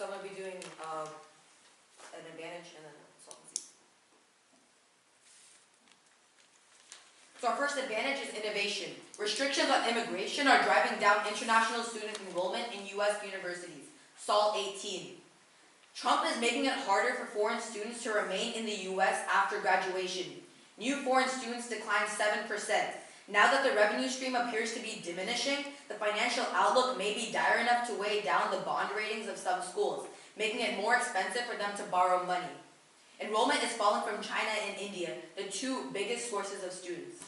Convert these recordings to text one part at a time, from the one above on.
So I'm going to be doing an advantage and then insolvency. So our first advantage is innovation. Restrictions on immigration are driving down international student enrollment in U.S. universities. Sol 18. Trump is making it harder for foreign students to remain in the U.S. after graduation. New foreign students declined 7%. Now that the revenue stream appears to be diminishing, the financial outlook may be dire enough to weigh down the bond ratings of some schools, making it more expensive for them to borrow money. Enrollment is falling from China and India, the two biggest sources of students.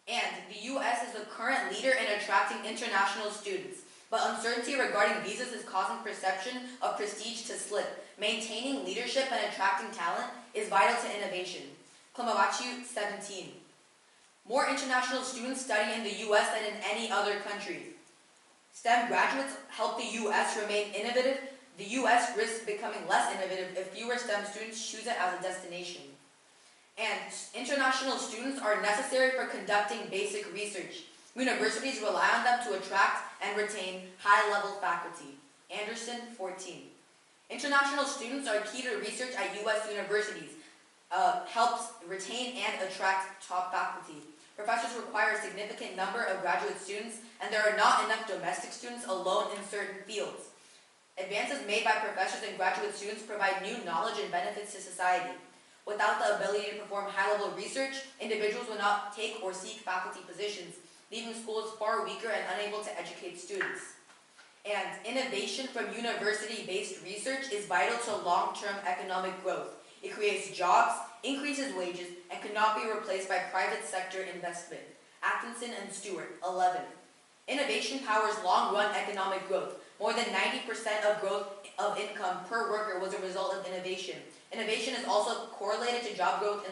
And the U.S. is the current leader in attracting international students, but uncertainty regarding visas is causing perception of prestige to slip. Maintaining leadership and attracting talent is vital to innovation. Klimavachu 17. More international students study in the U.S. than in any other country. STEM graduates help the U.S. remain innovative. The U.S. risks becoming less innovative if fewer STEM students choose it as a destination. And international students are necessary for conducting basic research. Universities rely on them to attract and retain high-level faculty. Anderson 14. International students are key to research at U.S. universities. Helps retain and attract top faculty. Professors require a significant number of graduate students, and there are not enough domestic students alone in certain fields. Advances made by professors and graduate students provide new knowledge and benefits to society. Without the ability to perform high-level research, individuals will not take or seek faculty positions, leaving schools far weaker and unable to educate students. And innovation from university-based research is vital to long-term economic growth. It creates jobs, increases wages, and cannot be replaced by private sector investment. Atkinson and Stewart, 11. Innovation powers long-run economic growth. More than 90% of growth of income per worker was a result of innovation. Innovation is also correlated to job growth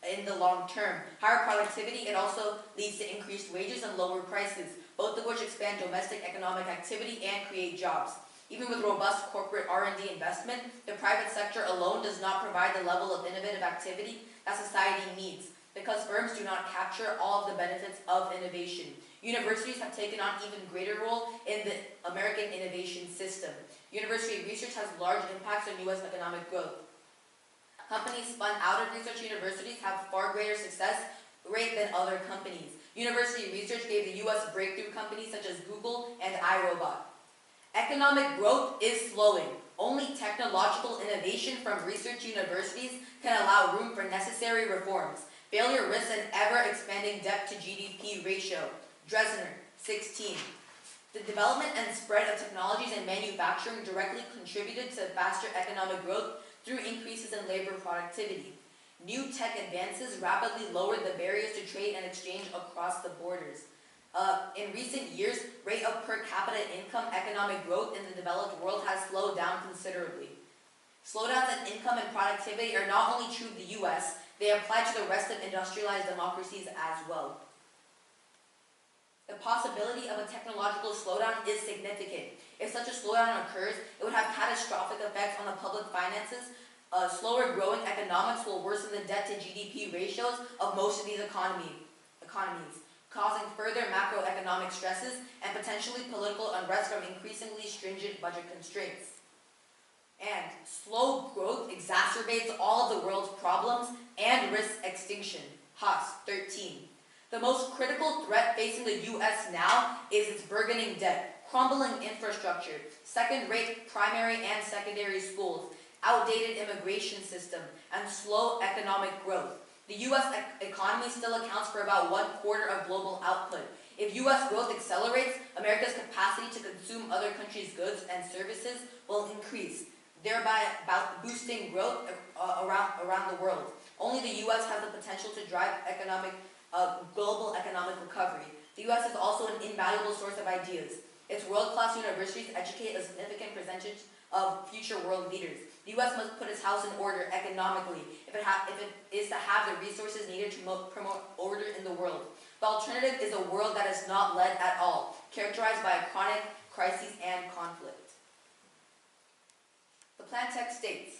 in the long term. Higher productivity, it also leads to increased wages and lower prices, both of which expand domestic economic activity and create jobs. Even with robust corporate R&D investment, the private sector alone does not provide the level of innovative activity that society needs, because firms do not capture all of the benefits of innovation. Universities have taken on even greater role in the American innovation system. University research has large impacts on U.S. economic growth. Companies spun out of research universities have far greater success rate than other companies. University research gave the U.S. breakthrough companies such as Google and iRobot. Economic growth is slowing. Only technological innovation from research universities can allow room for necessary reforms. Failure risks an ever-expanding debt to GDP ratio. Dresner, 16. The development and spread of technologies and manufacturing directly contributed to faster economic growth through increases in labor productivity. New tech advances rapidly lowered the barriers to trade and exchange across the borders. In recent years, rate of per capita income economic growth in the developed world has slowed down considerably. Slowdowns in income and productivity are not only true of the U.S., they apply to the rest of industrialized democracies as well. The possibility of a technological slowdown is significant. If such a slowdown occurs, it would have catastrophic effects on the public finances. Slower growing economics will worsen the debt to GDP ratios of most of these economies, causing further macroeconomic stresses and potentially political unrest from increasingly stringent budget constraints. And slow growth exacerbates all of the world's problems and risks extinction. Haas, 13. The most critical threat facing the U.S. now is its burgeoning debt, crumbling infrastructure, second-rate primary and secondary schools, outdated immigration system, and slow economic growth. The U.S. economy still accounts for about 1/4 of global output. If U.S. growth accelerates, America's capacity to consume other countries' goods and services will increase, thereby boosting growth around the world. Only the U.S. has the potential to drive global economic recovery. The U.S. is also an invaluable source of ideas. Its world-class universities educate a significant percentage of future world leaders. The U.S. must put its house in order economically if it is to have the resources needed to promote order in the world. The alternative is a world that is not led at all, characterized by chronic crises and conflict. The plan text states,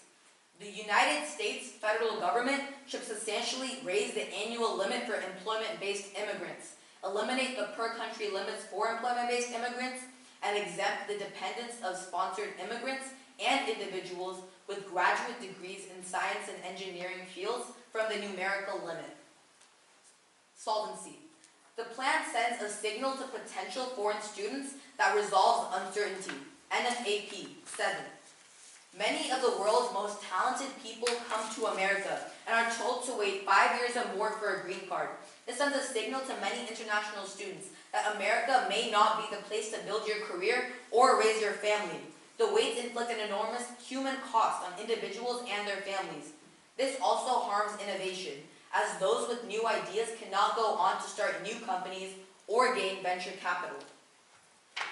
the United States federal government should substantially raise the annual limit for employment-based immigrants, eliminate the per-country limits for employment-based immigrants, and exempt the dependents of sponsored immigrants and individuals with graduate degrees in science and engineering fields from the numerical limit. Solvency. The plan sends a signal to potential foreign students that resolves uncertainty. NFAP 7. Many of the world's most talented people come to America and are told to wait 5 years or more for a green card. This sends a signal to many international students that America may not be the place to build your career or raise your family. The waits inflict an enormous human cost on individuals and their families. This also harms innovation, as those with new ideas cannot go on to start new companies or gain venture capital.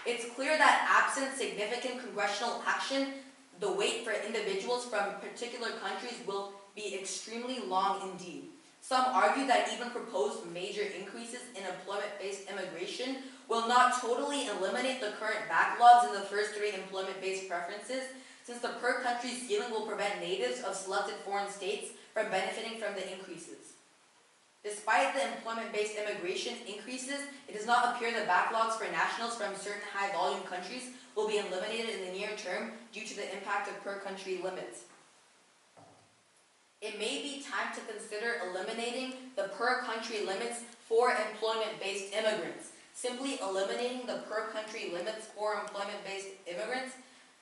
It's clear that absent significant congressional action, the wait for individuals from particular countries will be extremely long indeed. Some argue that even proposed major increases in employment-based immigration will not totally eliminate the current backlogs in the first three employment-based preferences, since the per-country ceiling will prevent natives of selected foreign states from benefiting from the increases. Despite the employment-based immigration increases, it does not appear the backlogs for nationals from certain high-volume countries will be eliminated in the near term due to the impact of per-country limits. It may be time to consider eliminating the per-country limits for employment-based immigrants. Simply eliminating the per-country limits for employment-based immigrants,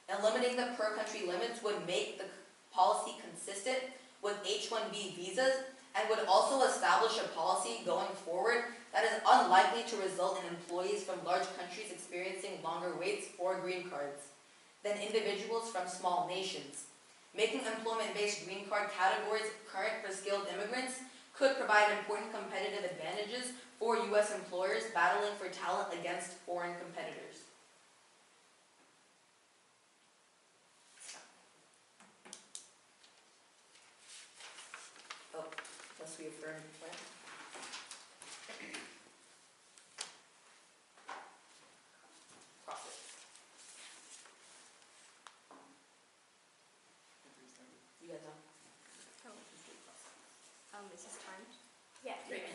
eliminating the per-country limits would make the policy consistent with H-1B visas and would also establish a policy going forward that is unlikely to result in employees from large countries experiencing longer waits for green cards than individuals from small nations. Making employment-based green card categories current for skilled immigrants could provide important competitive advantages for U.S. employers battling for talent against foreign competitors. Oh, must we affirm the plan? Process. You guys know? Is this timed? Yeah. 3 minutes.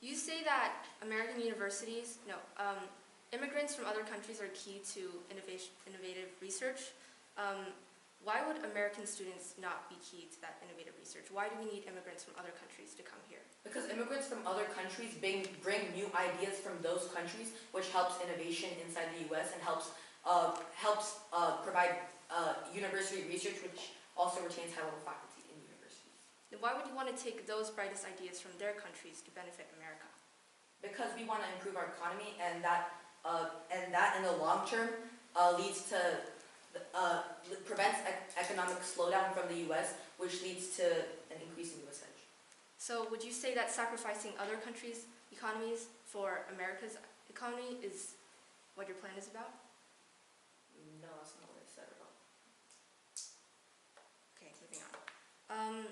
You say that immigrants from other countries are key to innovative research. Why would American students not be key to that innovative research? Why do we need immigrants from other countries to come here? Because immigrants from other countries bring new ideas from those countries, which helps innovation inside the U.S. and helps provide university research, which also retains high-level faculty in universities. Then why would you want to take those brightest ideas from their countries to benefit America? Because we want to improve our economy, and that in the long term prevents economic slowdown from the U.S., which leads to an increase in U.S. edge. So would you say that sacrificing other countries' economies for America's economy is what your plan is about? No, that's not what I said at all. Okay, moving on.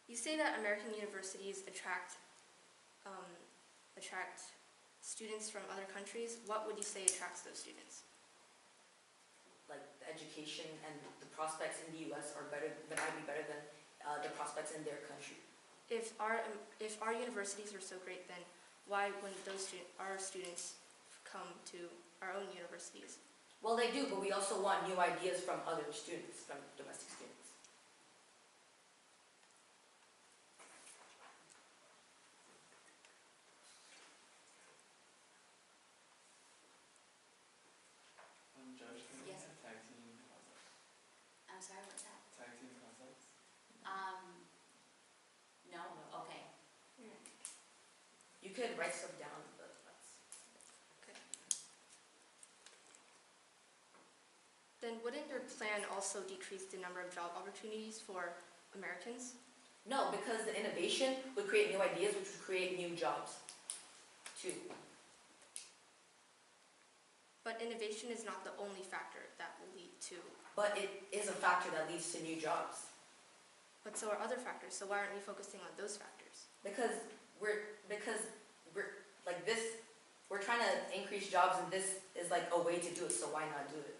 You say that American universities attract students from other countries. What would you say attracts those students? Like the education and the prospects in the U.S. are better, than the prospects in their country. If our universities are so great, then why wouldn't our students come to our own universities? Well, they do, but we also want new ideas from other students, from domestic students. Judge, can we Yes. have tag team concepts? I'm sorry, what's that? Tag team concepts? No, okay. You could write stuff down, but that's... Okay. Then wouldn't your plan also decrease the number of job opportunities for Americans? No, because the innovation would create new ideas, which would create new jobs, too. But innovation is not the only factor that will lead to. But it is a factor that leads to new jobs. But so are other factors. So why aren't we focusing on those factors? Because we're trying to increase jobs, and this is like a way to do it, so why not do it?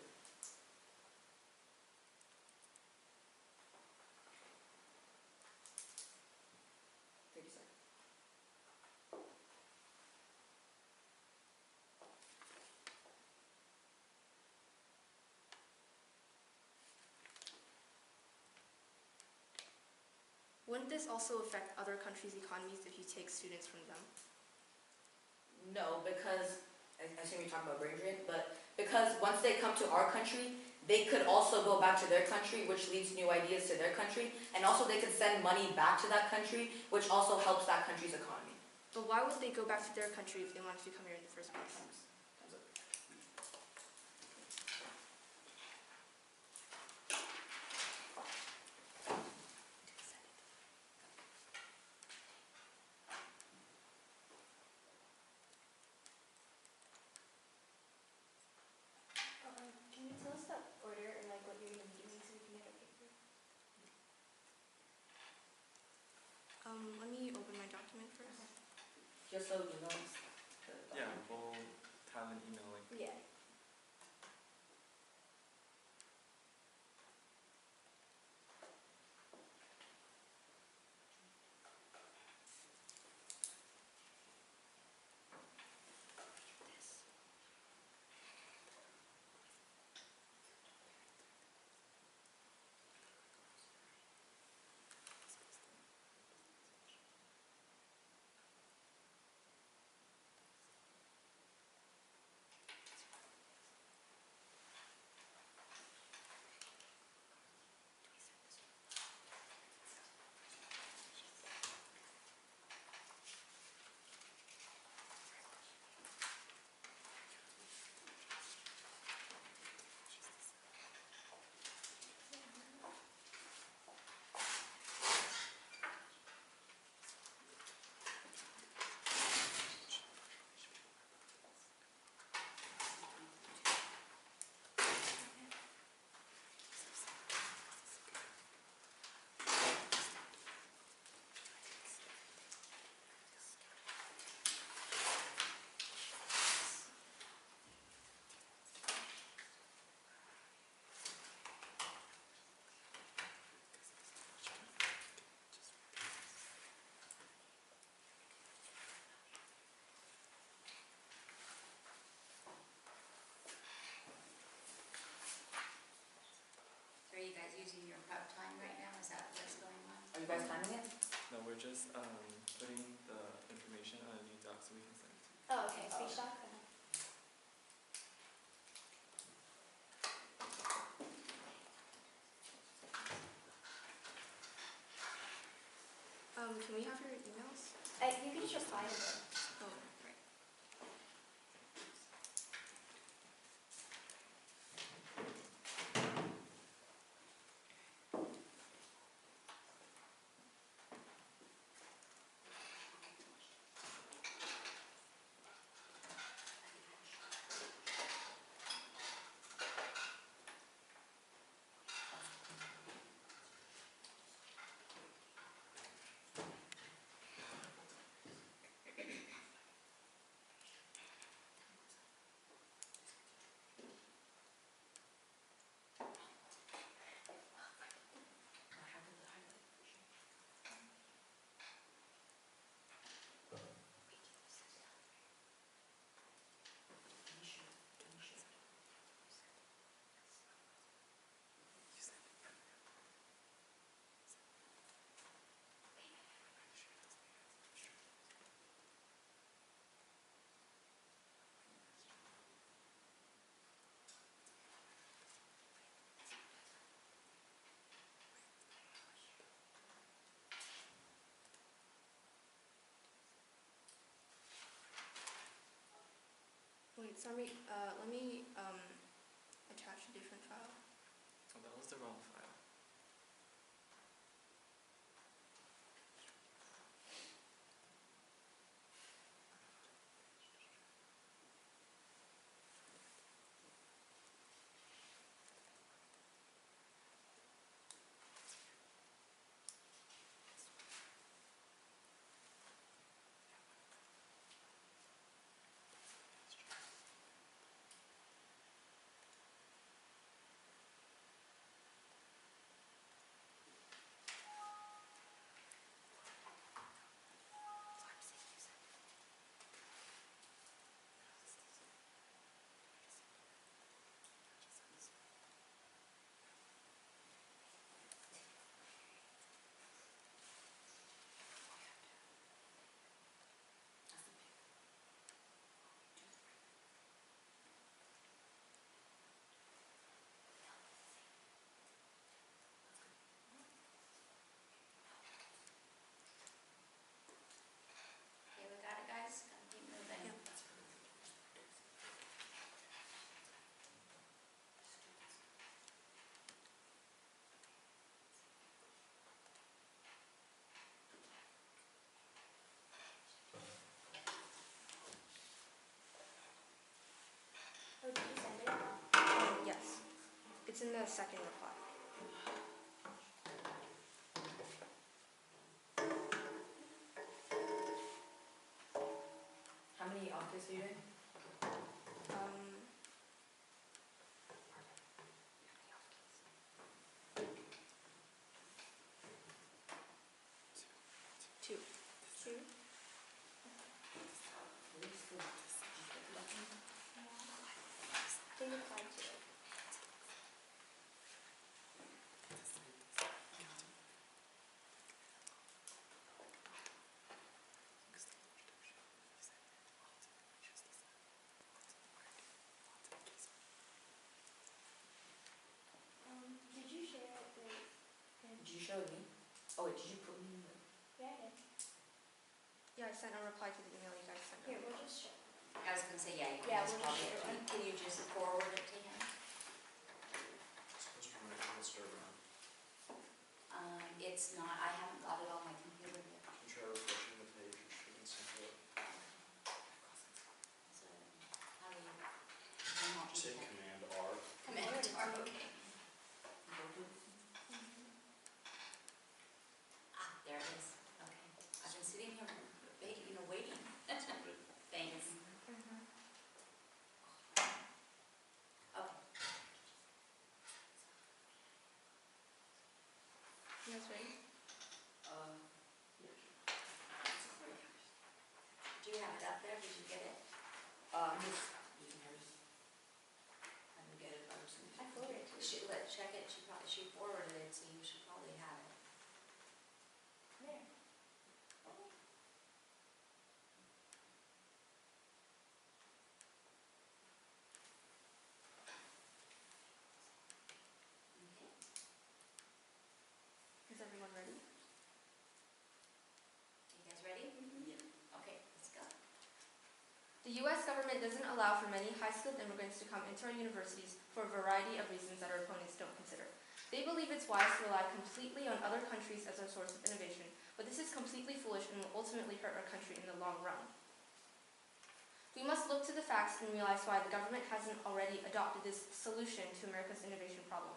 Wouldn't this also affect other countries' economies if you take students from them? No, because I assume you're talking about brain drain, but because once they come to our country, they could also go back to their country, which leads new ideas to their country, and also they could send money back to that country, which also helps that country's economy. But why would they go back to their country if they wanted to come here in the first place? Can you tell us the order and like what you're gonna be doing so we can get a paper? Let me open my document first. Just so you know. Yeah, we'll have an email link. Yeah. So are you guys using your prep time right now? Is that what's going on? Are you guys timing it? No, we're just putting the information on a new doc so we can send it to you. Oh, okay, speech doc. Can we have your emails? You can just reply to it. Oh, right. Wait, sorry, let me attach a different file. Oh, that was the wrong file. It's in the second reply. How many octaves are you doing? Um, two. Two? They replied to it. Did you share it with him? Did you show me? Oh wait, did you put me in the... Yeah, I did. Yeah, I sent a reply to the email you guys sent. Here, we'll just share. I was gonna say, yeah, you Yeah, can just we'll probably, share one. can you just forward it to him? Supposed to remind me to start around. It's not, I haven't got it on my computer yet. And try refreshing the page, it should be simple. So, how do you? I'm not Just hit sure. Command R. Command R, okay. Ah, there it is, okay. I've been sitting here waiting. Thanks. Mm-hmm. Okay. You guys ready? Do you have it up there? Did you get it? I'm just using hers. I didn't get it, but I'm just gonna... I forwarded it to you. Let's check it. She forwarded it, so you should probably have it. There. Okay. Is everyone ready? You guys ready? Yeah. Okay, let's go. The U.S. government doesn't allow for many high-skilled immigrants to come into our universities for a variety of reasons that our opponents don't consider. They believe it's wise to rely completely on other countries as our source of innovation, but this is completely foolish and will ultimately hurt our country in the long run. We must look to the facts and realize why the government hasn't already adopted this solution to America's innovation problem.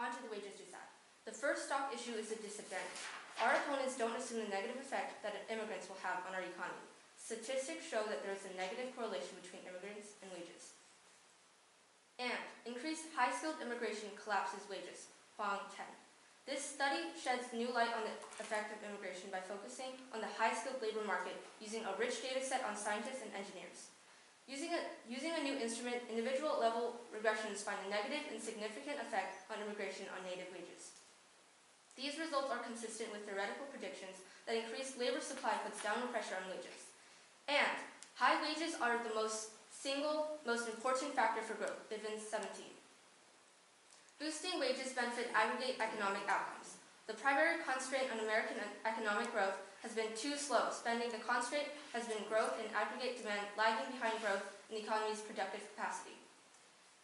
On to the wages GGSA. The first stock issue is the disadvantage. Our opponents don't assume the negative effect that immigrants will have on our economy. Statistics show that there is a negative correlation between immigrants and wages. And increased high-skilled immigration collapses wages. Fong 10. This study sheds new light on the effect of immigration by focusing on the high-skilled labor market using a rich data set on scientists and engineers. Using a new instrument, individual-level regressions find a negative and significant effect on immigration on native wages. These results are consistent with theoretical predictions that increased labor supply puts downward pressure on wages. And high wages are the single most important factor for growth, Bivens 17. Boosting wages benefit aggregate economic outcomes. The primary constraint on American economic growth has been too slow. Spending the constraint has been growth in aggregate demand lagging behind growth in the economy's productive capacity.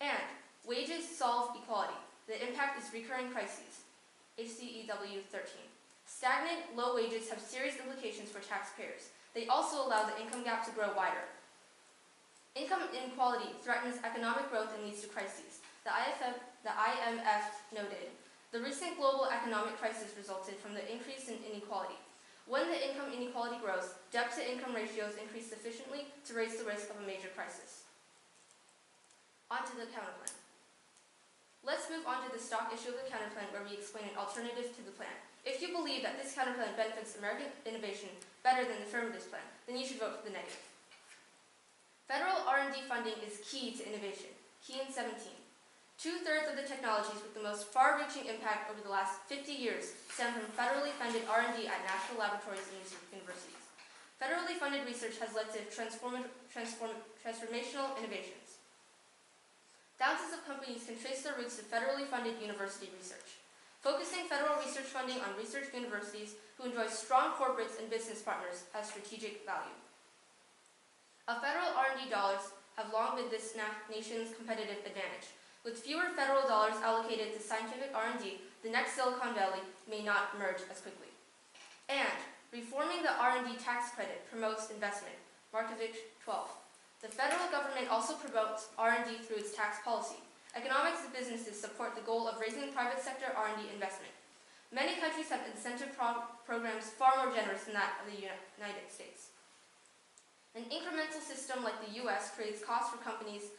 And wages solve equality. The impact is recurring crises. HCEW 13. Stagnant, low wages have serious implications for taxpayers. They also allow the income gap to grow wider. Income inequality threatens economic growth and leads to crises. The IMF noted, the recent global economic crisis resulted from the increase in inequality. When the income inequality grows, debt-to-income ratios increase sufficiently to raise the risk of a major crisis. On to the counterplan. Let's move on to the stock issue of the counterplan where we explain an alternative to the plan. If you believe that this counterplan benefits American innovation better than the affirmative plan, then you should vote for the negative. Federal R&D funding is key to innovation. Key in 17. 2/3 of the technologies with the most far-reaching impact over the last 50 years stem from federally funded R&D at national laboratories and universities. Federally funded research has led to transformational innovations. Thousands of companies can trace their roots to federally funded university research. Focusing federal research funding on research universities who enjoy strong corporates and business partners has strategic value. Federal R&D dollars have long been this nation's competitive advantage. With fewer federal dollars allocated to scientific R&D, the next Silicon Valley may not emerge as quickly. And reforming the R&D tax credit promotes investment. Markovich 12. The federal government also promotes R&D through its tax policy. Economics and businesses support the goal of raising private sector R&D investment. Many countries have incentive programs far more generous than that of the United States. An incremental system like the U.S. creates costs for companies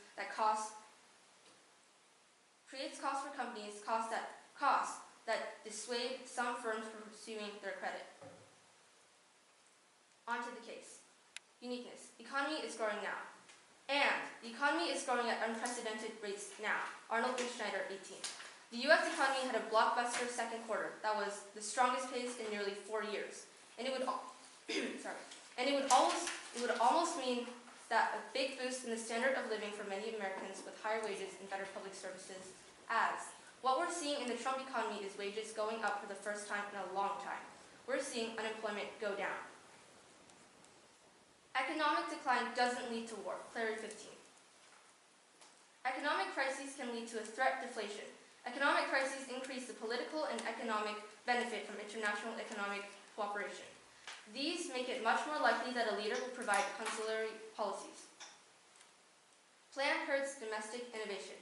that dissuade some firms from pursuing their credit. On to the case. Uniqueness. Economy is growing now. And the economy is growing at unprecedented rates now. Arnold and Schneider, 18. The U.S. economy had a blockbuster second quarter that was the strongest pace in nearly 4 years. And it would almost mean that a big boost in the standard of living for many Americans with higher wages and better public services as. What we're seeing in the Trump economy is wages going up for the first time in a long time. We're seeing unemployment go down. Economic decline doesn't lead to war. Clary, 15. Economic crises can lead to a threat deflation. Economic crises increase the political and economic benefit from international economic cooperation. These make it much more likely that a leader will provide conciliatory policies. Plan hurts domestic innovation.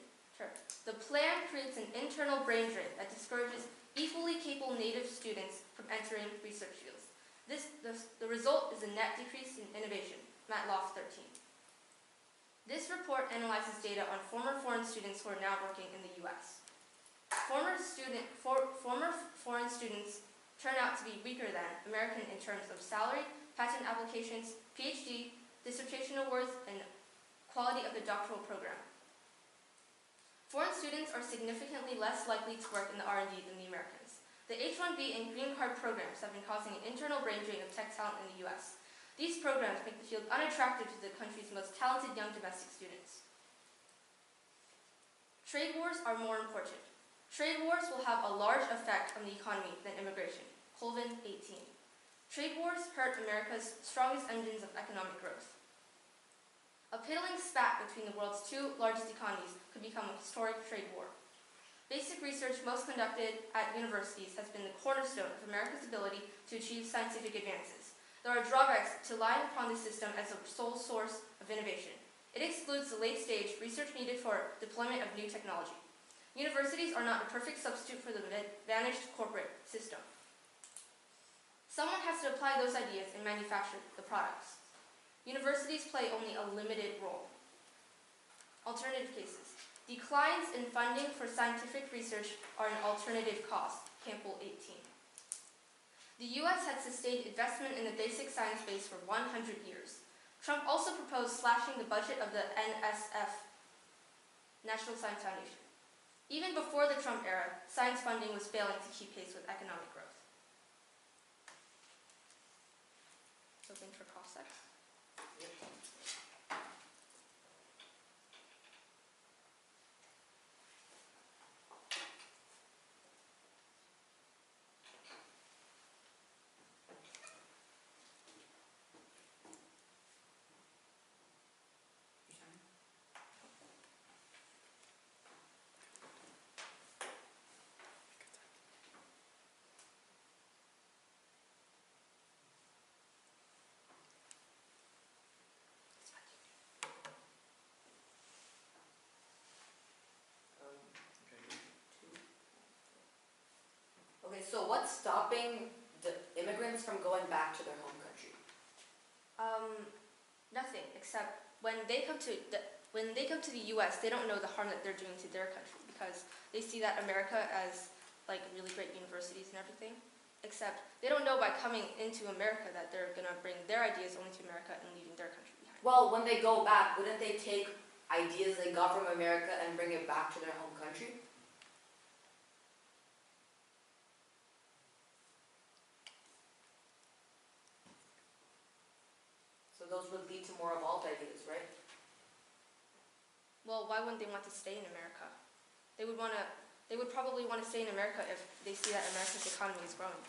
The plan creates an internal brain drain that discourages equally capable native students from entering research fields. The result is a net decrease in innovation. Matloff, 13. This report analyzes data on former foreign students who are now working in the U.S. Former foreign students turn out to be weaker than American in terms of salary, patent applications, PhD, dissertation awards, and quality of the doctoral program. Foreign students are significantly less likely to work in the R&D than the Americans. The H-1B and green card programs have been causing an internal brain drain of tech talent in the U.S. These programs make the field unattractive to the country's most talented young domestic students. Trade wars are more important. Trade wars will have a large effect on the economy than immigration. Colvin, 18. Trade wars hurt America's strongest engines of economic growth. A piddling spat between the world's two largest economies could become a historic trade war. Basic research most conducted at universities has been the cornerstone of America's ability to achieve scientific advances. There are drawbacks to relying upon this system as a sole source of innovation. It excludes the late-stage research needed for deployment of new technology. Universities are not a perfect substitute for the advantaged corporate system. Someone has to apply those ideas and manufacture the products. Universities play only a limited role. Alternative cases. Declines in funding for scientific research are an alternative cause. Campbell, 18. The U.S. had sustained investment in the basic science base for 100 years. Trump also proposed slashing the budget of the NSF, National Science Foundation. Even before the Trump era, science funding was failing to keep pace with economic growth. Open for cross-check. Okay, so what's stopping the immigrants from going back to their home country? Nothing, except when they come to the U.S., they don't know the harm that they're doing to their country because they see that America as like really great universities and everything. Except they don't know by coming into America that they're gonna bring their ideas only to America and leaving their country behind. Well, when they go back, wouldn't they take ideas they got from America and bring it back to their home country? So those would lead to more evolved ideas, right? Well, why wouldn't they want to stay in America? They would probably want to stay in America if they see that America's economy is growing.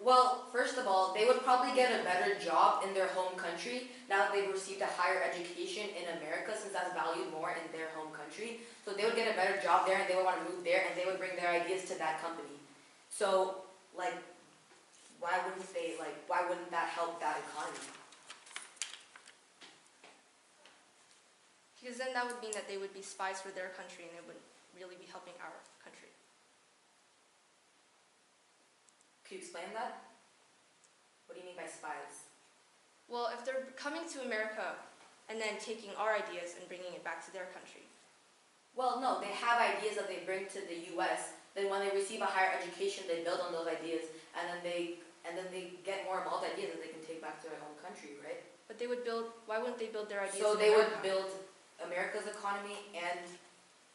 Well, first of all, they would probably get a better job in their home country now that they've received a higher education in America since that's valued more in their home country. So they would get a better job there and they would want to move there and they would bring their ideas to that company. So, like, why wouldn't that help that economy? Because then that would mean that they would be spies for their country and they wouldn't really be helping our country. Could you explain that? What do you mean by spies? Well, if they're coming to America and then taking our ideas and bringing it back to their country. Well, no, they have ideas that they bring to the U.S. Then when they receive a higher education, they build on those ideas, and then they get more evolved ideas that they can take back to their home country, right? But they would build, why wouldn't they build their ideas So in they would America? build America's economy and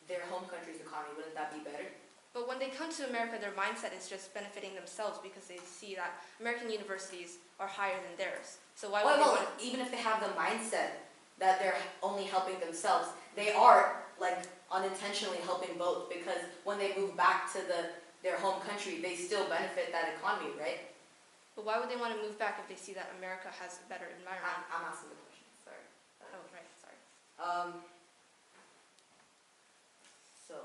their home country's economy. Wouldn't that be better? But when they come to America, their mindset is just benefiting themselves because they see that American universities are higher than theirs. So why would Well, they want even if they have the mindset that they're only helping themselves, they are like unintentionally helping both, because when they move back to their home country, they still benefit that economy, right? But why would they want to move back if they see that America has a better environment? I'm asking the question. Sorry. Oh, right, sorry. So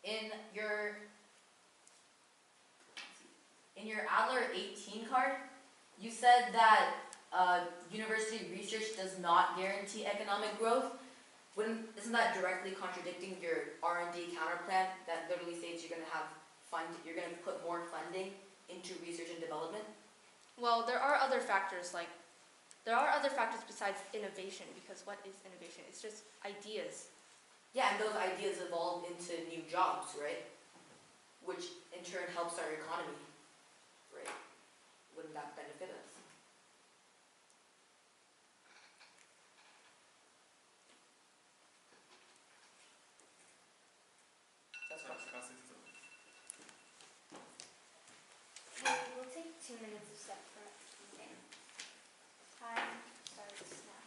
in your Adler 18 card, you said that university research does not guarantee economic growth. Isn't that directly contradicting your R&D counterplan that literally states you're going to put more funding into research and development? Well, there are other factors besides innovation, because what is innovation? It's just ideas. Yeah, and those ideas evolve into new jobs, right? Which in turn helps our economy, right? Wouldn't that benefit us? That's Class right. 6 is over. Okay, we'll take 2 minutes of step prep. Okay. Time starts now.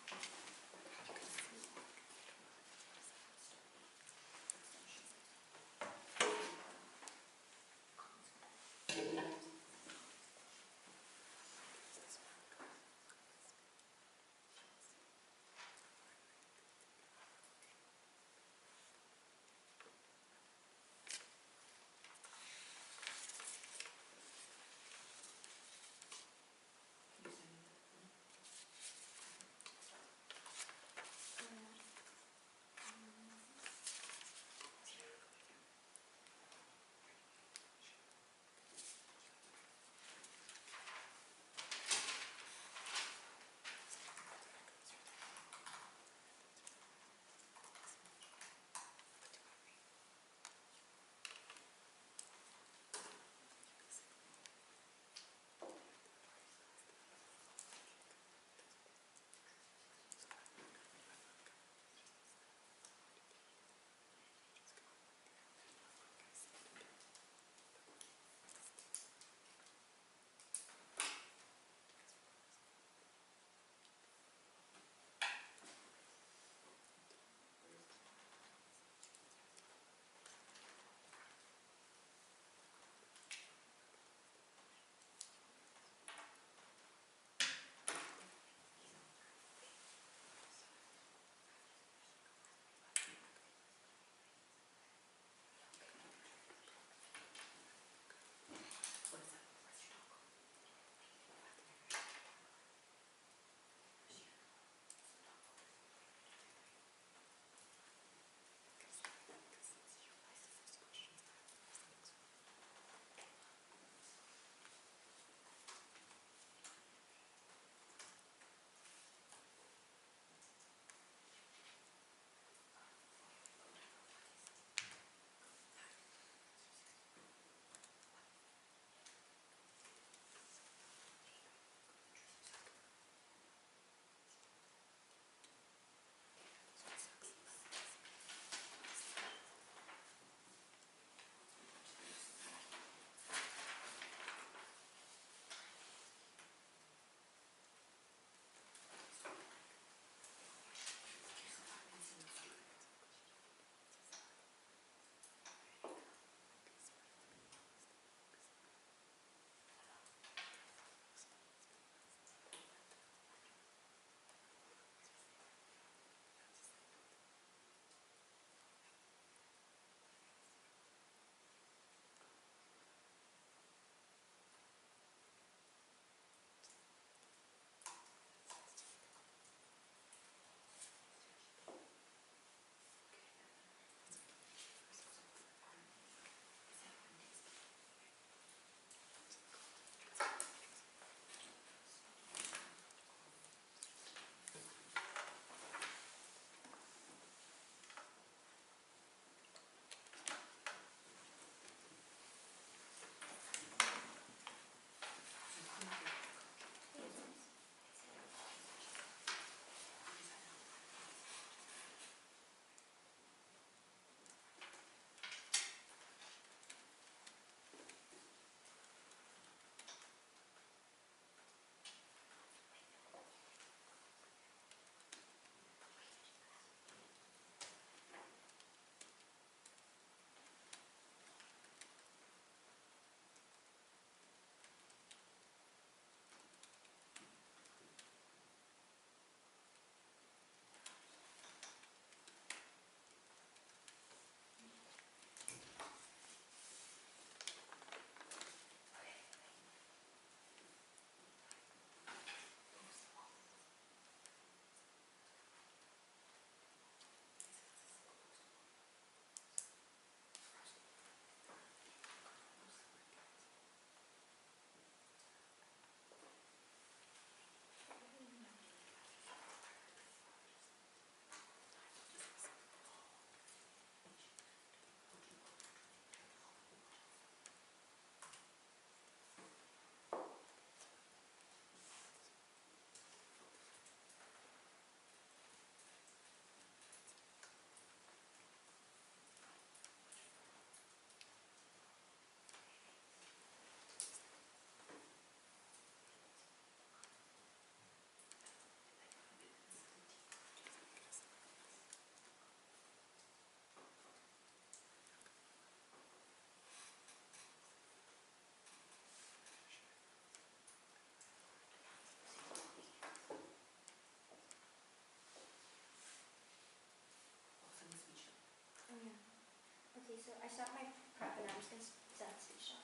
So I stopped my prep and I'm just going to send a screenshot.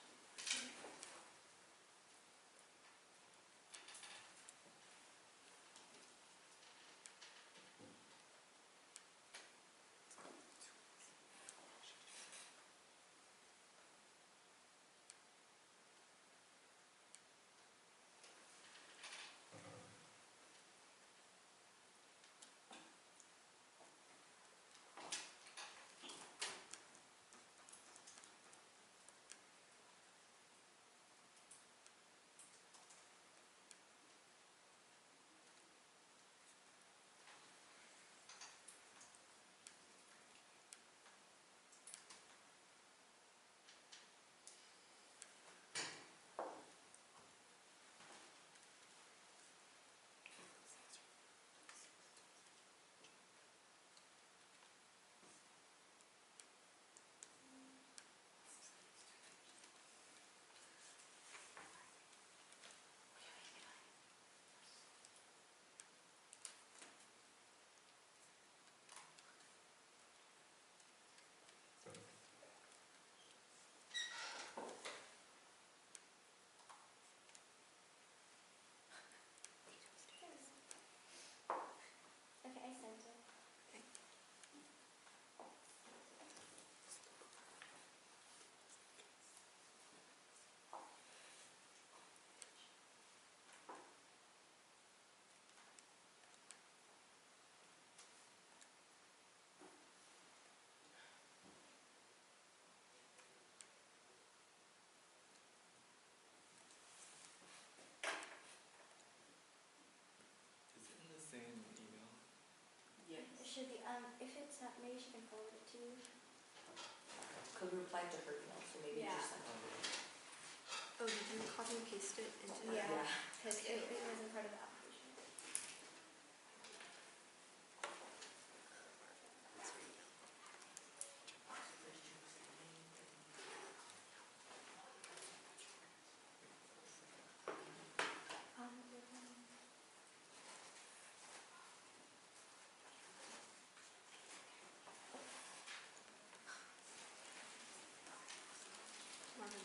Okay, I sent it. Is it in the same email? Yes. It should be, if it's not, maybe she can forward it to you. Could reply to her email, so maybe Yeah. just send it. Oh, did you copy and paste it into Yeah, Yeah. because it wasn't part of the application. Marvin?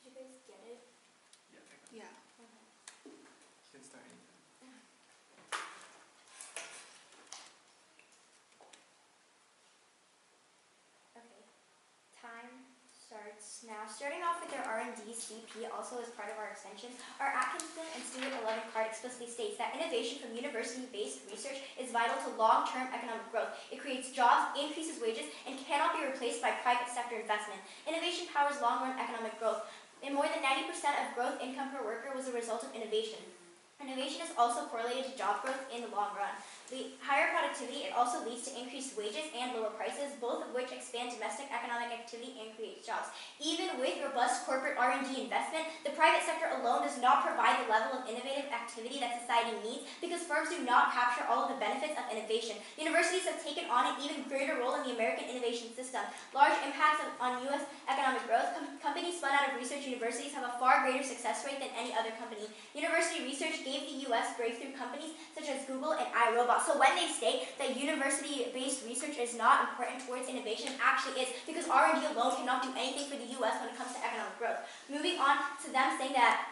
Did you guys get it? Yeah, I got it. Yeah. Okay. You can start anytime. Okay. Time starts now. Starting off with our R&D CP, also as part of our extension, our Atkinson and Stewart 11 card explicitly states that innovation from university-based research is vital to long-term economic growth. It creates jobs, increases wages, and cannot be replaced by private sector investment. Innovation powers long-run economic growth. And more than 90% of growth income per worker was a result of innovation. Innovation is also correlated to job growth in the long run. higher productivity, it also leads to increased wages and lower prices, both of which expand domestic economic activity and create jobs. Even with robust corporate R&D investment, the private sector alone does not provide the level of innovative activity that society needs because firms do not capture all of the benefits of innovation. Universities have taken on an even greater role in the American innovation system. Large impacts on U.S. economic growth. Companies spun out of research universities have a far greater success rate than any other company. University research gave the U.S. breakthrough companies such as Google and iRobot. So when they state that university-based research is not important towards innovation, it actually is, because R&D alone cannot do anything for the U.S. when it comes to economic growth. Moving on to them saying that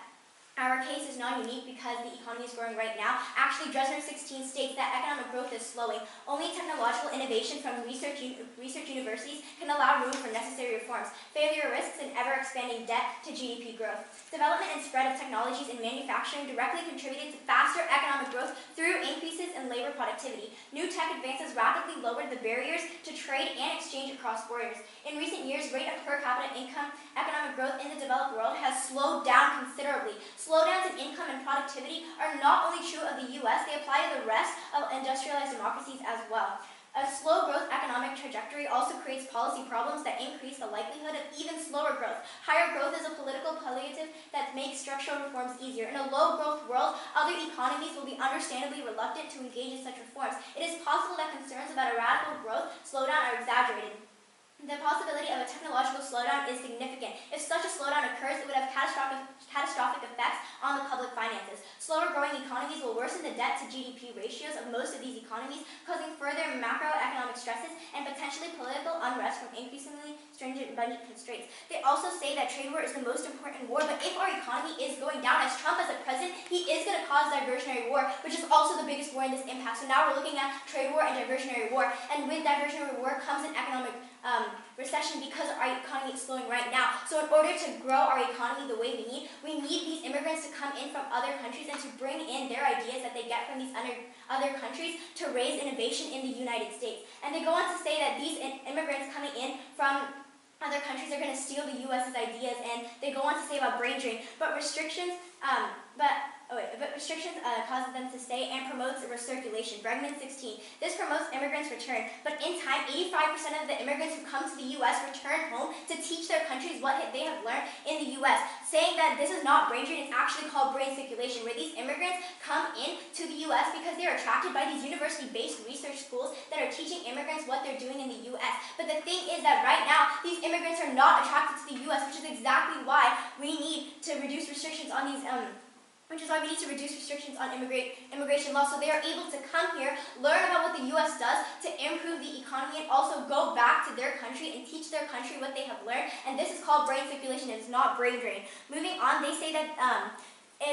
our case is not unique because the economy is growing right now. Actually, Dresner 16 states that economic growth is slowing. Only technological innovation from research universities can allow room for necessary reforms. Failure risks and ever-expanding debt to GDP growth. Development and spread of technologies in manufacturing directly contributed to faster economic growth through increases in labor productivity. New tech advances rapidly lowered the barriers to trade and exchange across borders. In recent years, rate of per capita income economic growth in the developed world has slowed down considerably. Slowdowns in income and productivity are not only true of the U.S., they apply to the rest of industrialized democracies as well. A slow growth economic trajectory also creates policy problems that increase the likelihood of even slower growth. Higher growth is a political palliative that makes structural reforms easier. In a low growth world, other economies will be understandably reluctant to engage in such reforms. It is possible that concerns about a radical growth slowdown are exaggerated. The possibility of a technological slowdown is significant. If such a slowdown occurs, it would have catastrophic effects on the public finances. Slower growing economies will worsen the debt to GDP ratios of most of these economies, causing further macroeconomic stresses and potentially political unrest from increasingly stringent budget constraints. They also say that trade war is the most important war, but if our economy is going down, as Trump as a president, he is going to cause diversionary war, which is also the biggest war in this impact. So now we're looking at trade war and diversionary war, and with diversionary war comes an economic recession because our economy is slowing right now. So in order to grow our economy the way we need these immigrants to come in from other countries and to bring in their ideas that they get from these other countries to raise innovation in the United States. And they go on to say that these immigrants coming in from other countries are going to steal the U.S.'s ideas, and they go on to say about brain drain. But restrictions causes them to stay and promotes recirculation. Bregman 16. This promotes immigrants' return, but in time, 85% of the immigrants who come to the U.S. return home to teach their countries what they have learned in the U.S. Saying that this is not brain drain, it's actually called brain circulation, where these immigrants come in to the U.S. because they're attracted by these university-based research schools that are teaching immigrants what they're doing in the U.S. But the thing is that right now, these immigrants are not attracted to the U.S., which is exactly why we need to reduce restrictions on these immigration law, so they are able to come here, learn about what the U.S. does to improve the economy, and also go back to their country and teach their country what they have learned. And this is called brain circulation. It is not brain drain. Moving on, they say that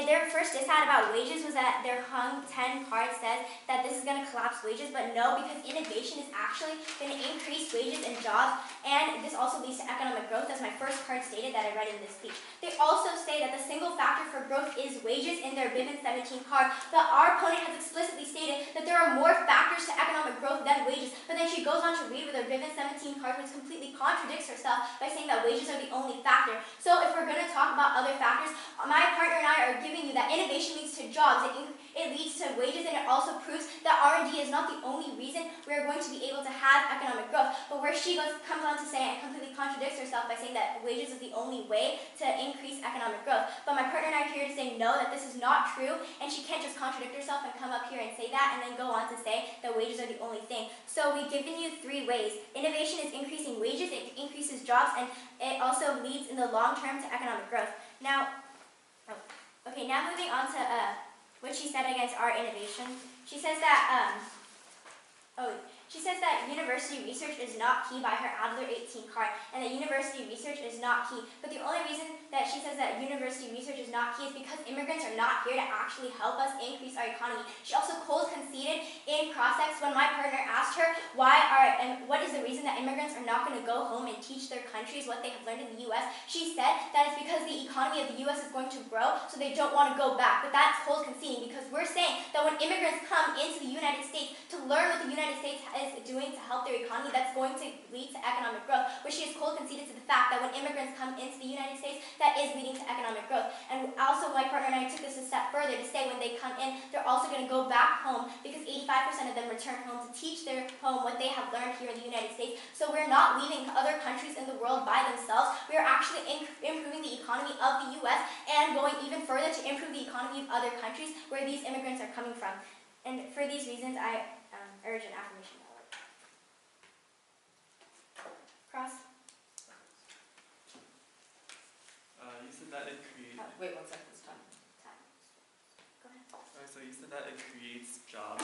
their first diss had about wages was that their hung 10 card says that this is going to collapse wages, but no, because innovation is actually going to increase wages and jobs, and this also leads to economic growth, as my first card stated that I read in this speech. They also say that the single factor for growth is wages in their Bivens 17 card, but our opponent has explicitly stated that there are more factors to economic growth than wages, but then she goes on to read with her Bivens 17 card, which completely contradicts herself by saying that wages are the only factor. So if we're going to talk about other factors, my partner and I are giving you that innovation leads to jobs, it leads to wages, and it also proves that R&D is not the only reason we are going to be able to have economic growth. But where she comes on to say and completely contradicts herself by saying that wages is the only way to increase economic growth. But my partner and I are here to say no, that this is not true, and she can't just contradict herself and come up here and say that and then go on to say that wages are the only thing. So we've given you 3 ways. Innovation is increasing wages, it increases jobs, and it also leads in the long term to economic growth. Now moving on to what she said against our innovation. She says that university research is not key by her Adler 18 card, and that university research is not key. But the only reason that she says that university research is not key is because immigrants are not here to actually help us increase our economy. She also cold conceded in cross-ex when my partner asked her what is the reason that immigrants are not going to go home and teach their countries what they have learned in the U.S. She said that it's because the economy of the U.S. is going to grow, so they don't want to go back. But that's cold conceding, because we're saying that when immigrants come into the United States to learn what the United States is doing to help their economy, that's going to lead to economic growth, which she has cold conceded to the fact that when immigrants come into the United States, that is leading to economic growth. And also my partner and I took this a step further to say when they come in, they're also going to go back home because 85% of them return home to teach their home what they have learned here in the United States. So we're not leaving other countries in the world by themselves. We are actually improving the economy of the U.S. and going even further to improve the economy of other countries where these immigrants are coming from. And for these reasons, I urge an affirmation ballot. Cross. You said that it creates. Wait 1 second, it's time. Time. Go ahead. Alright, so you said that it creates jobs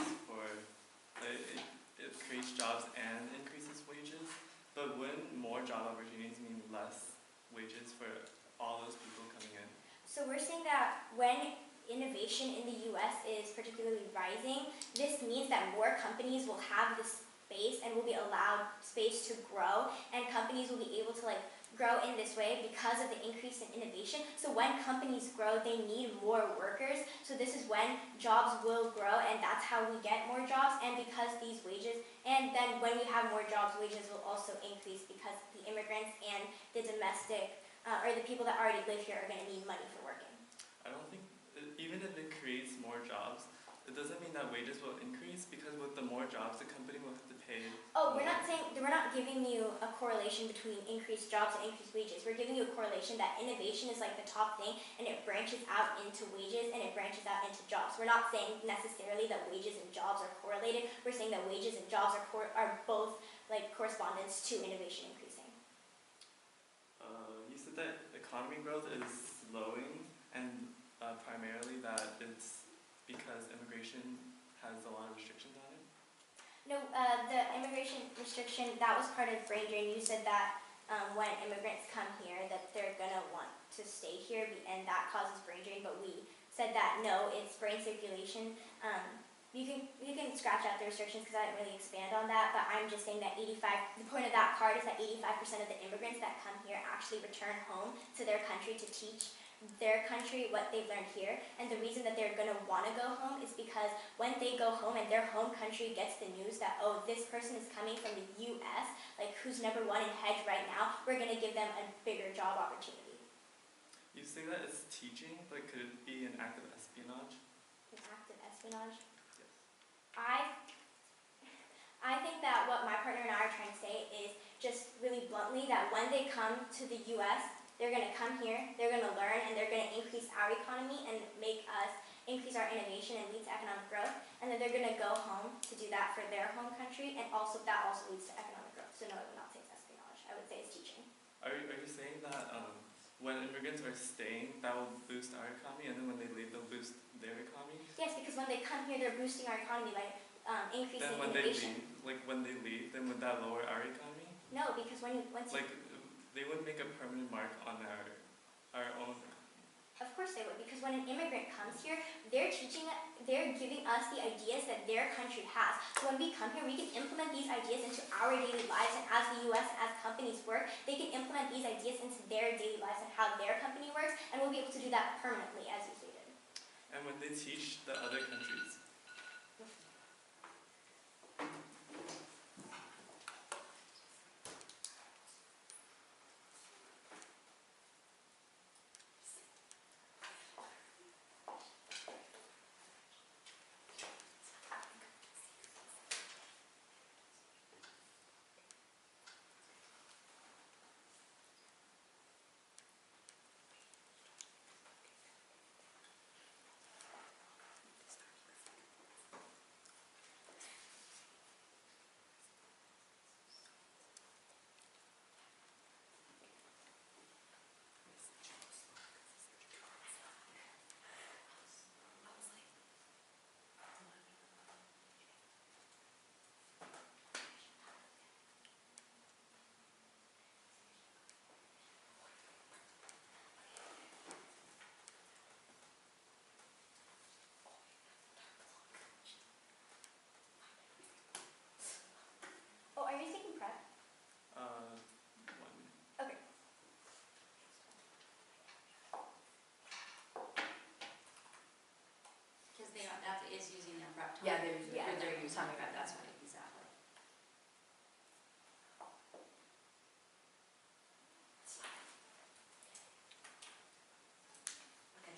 it creates jobs and increases wages, but wouldn't more job opportunities mean less wages for all those people coming in? So we're saying that when innovation in the U.S. is particularly rising, this means that more companies will have the space and will be allowed space to grow, and companies will be able to grow in this way because of the increase in innovation. So when companies grow, they need more workers. So this is when jobs will grow, and that's how we get more jobs. And because these wages, and then when we have more jobs, wages will also increase because the immigrants and the domestic, or the people that already live here are going to need money for working. I don't think, even if it creates more jobs, it doesn't mean that wages will increase, because with the more jobs, the company will have to pay. Oh, we're not giving you a correlation between increased jobs and increased wages. We're giving you a correlation that innovation is like the top thing, and it branches out into wages, and it branches out into jobs. We're not saying necessarily that wages and jobs are correlated. We're saying that wages and jobs are both correspondence to innovation increasing. You said that economy growth is slowing, and primarily that it's because immigration has a lot of restrictions on it. No, the immigration restriction, that was part of brain drain. You said that when immigrants come here that they're going to want to stay here, and that causes brain drain, but we said that no, it's brain circulation. You can scratch out the restrictions because I didn't really expand on that, but I'm just saying that the point of that card is that 85% of the immigrants that come here actually return home to their country to teach their country what they've learned here. And the reason that they're going to want to go home is because when they go home and their home country gets the news that, oh, this person is coming from the U.S., who's #1 in hedge right now, we're going to give them a bigger job opportunity. You say that it's teaching, but could it be an act of espionage? An act of espionage? Yes. I think that what my partner and I are trying to say is just really bluntly that when they come to the U.S., they're going to come here, they're going to learn, and they're going to increase our economy and make us increase our innovation and lead to economic growth. And then they're going to go home to do that for their home country, and that also leads to economic growth. So no, I would not say it's espionage. I would say it's teaching. Are you saying that when immigrants are staying, that will boost our economy, and then when they leave, they'll boost their economy? Yes, because when they come here, they're boosting our economy by increasing then when innovation. when they leave, then would that lower our economy? No, because once you... They would make a permanent mark on our own. Of course they would, because when an immigrant comes here, they're giving us the ideas that their country has. So when we come here, we can implement these ideas into our daily lives, and as the U.S., as companies work, they can implement these ideas into their daily lives and how their company works, and we'll be able to do that permanently, as you stated. And when they teach the other countries. Oh, are you taking prep? One. Okay. Because that is using their prep time. Yeah, they're using Yeah. They're using their prep, that's right, exactly. Okay.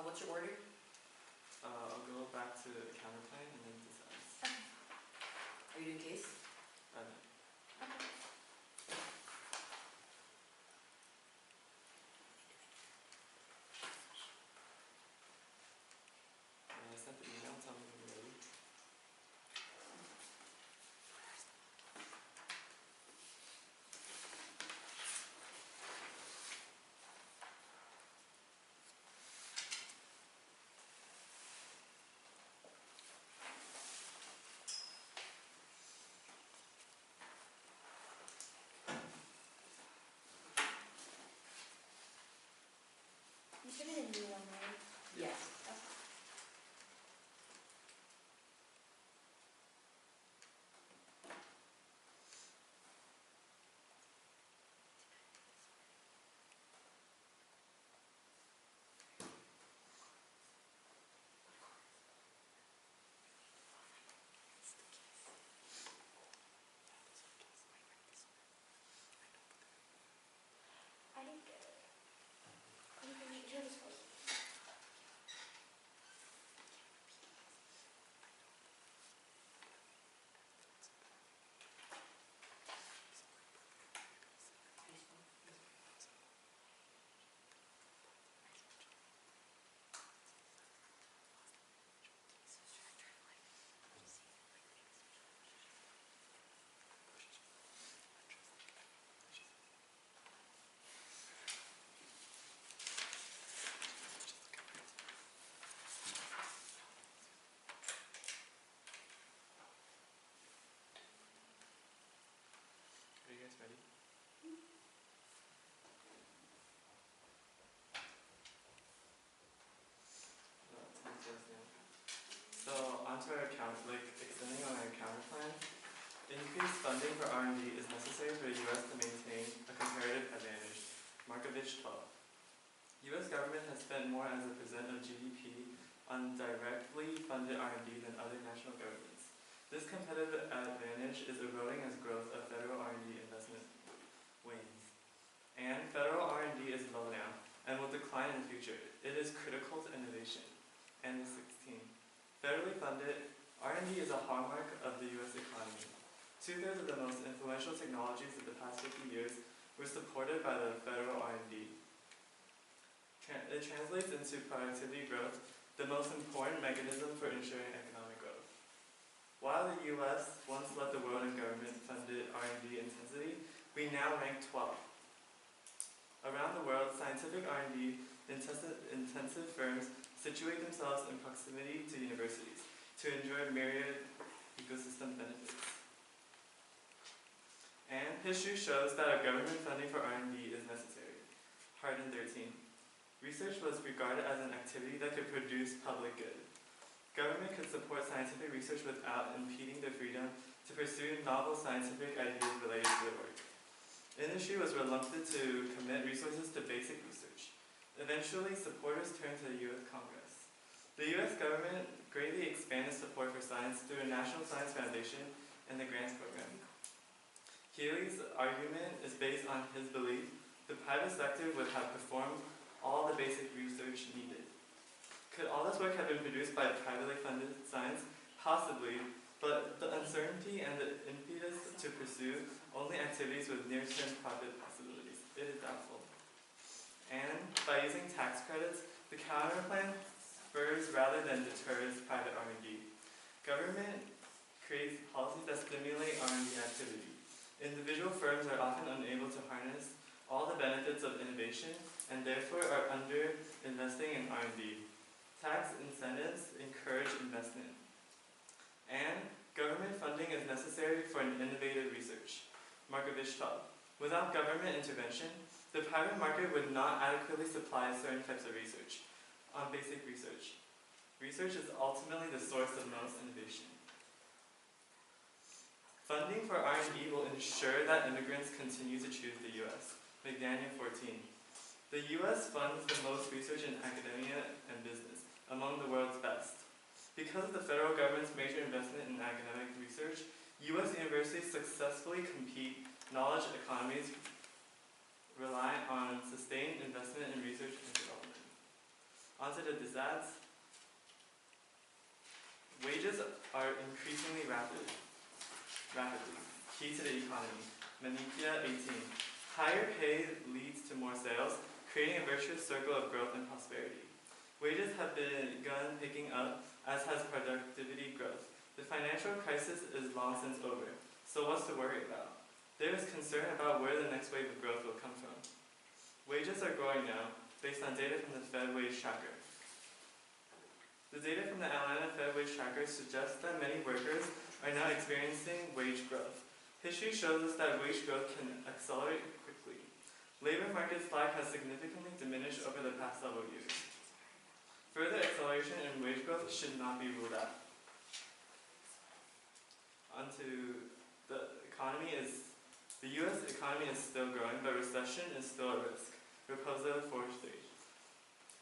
What's your order? I'll go back to the counterplan and then decide. Are you doing case? Okay. I sent the email, tell me when you're ready. You should have a new one, right? Yes. I didn't get it. Here this was. Are you guys ready? So onto our extending on our counter plan. Increased funding for R&D is necessary for the U.S. to maintain a comparative advantage. Markovich 12. U.S. government has spent more as a percent of GDP on directly funded R&D than other national governments. This competitive advantage is eroding as growth of federal R&D investment wanes. And federal R&D is low now and will decline in the future. It is critical to innovation. And 16. Federally funded R&D is a hallmark of the U.S. economy. 2/3 of the most influential technologies of the past 50 years were supported by the federal R&D. It translates into productivity growth, the most important mechanism for ensuring economic growth. While the U.S. once led the world in government-funded R&D intensity, we now rank 12th. Around the world, scientific R&D intensive firms situate themselves in proximity to universities to enjoy myriad ecosystem benefits. And history shows that government funding for R&D is necessary. Hardin 13. Research was regarded as an activity that could produce public good. Government could support scientific research without impeding their freedom to pursue novel scientific ideas related to their work. Industry was reluctant to commit resources to basic research. Eventually, supporters turned to the U.S. Congress. The U.S. government greatly expanded support for science through a National Science Foundation and the Grants Program. Healy's argument is based on his belief the private sector would have performed all the basic research needed. Could all this work have been produced by privately funded science? Possibly, but the uncertainty and the impetus to pursue only activities with near-term profit possibilities, it is doubtful. And by using tax credits, the counter plan spurs rather than deters private R&D. Government creates policies that stimulate R&D activity. Individual firms are often unable to harness all the benefits of innovation and therefore are under-investing in R&D. Tax incentives encourage investment. And government funding is necessary for an innovative research. Markovich 12. Without government intervention, the private market would not adequately supply certain types of research. On basic research. Research is ultimately the source of most innovation. Funding for R&D will ensure that immigrants continue to choose the U.S. McDaniel 14. The U.S. funds the most research in academia and business, among the world's best. Because of the federal government's major investment in academic research, U.S. universities successfully compete. Knowledge economies rely on sustained investment in research and development. Onto the disads. Wages are increasingly rapidly. Key to the economy. Manikia 18. Higher pay leads to more sales, creating a virtuous circle of growth and prosperity. Wages have begun picking up, as has productivity growth. The financial crisis is long since over, so what's to worry about? There is concern about where the next wave of growth will come from. Wages are growing now, based on data from the Fed Wage Tracker. The data from the Atlanta Fed Wage Tracker suggests that many workers are now experiencing wage growth. History shows us that wage growth can accelerate quickly. Labor market slack has significantly diminished over the past several years. Further acceleration in wage growth should not be ruled out. Onto the economy the U.S. economy is still growing, but recession is still a risk. Proposal 4 stage.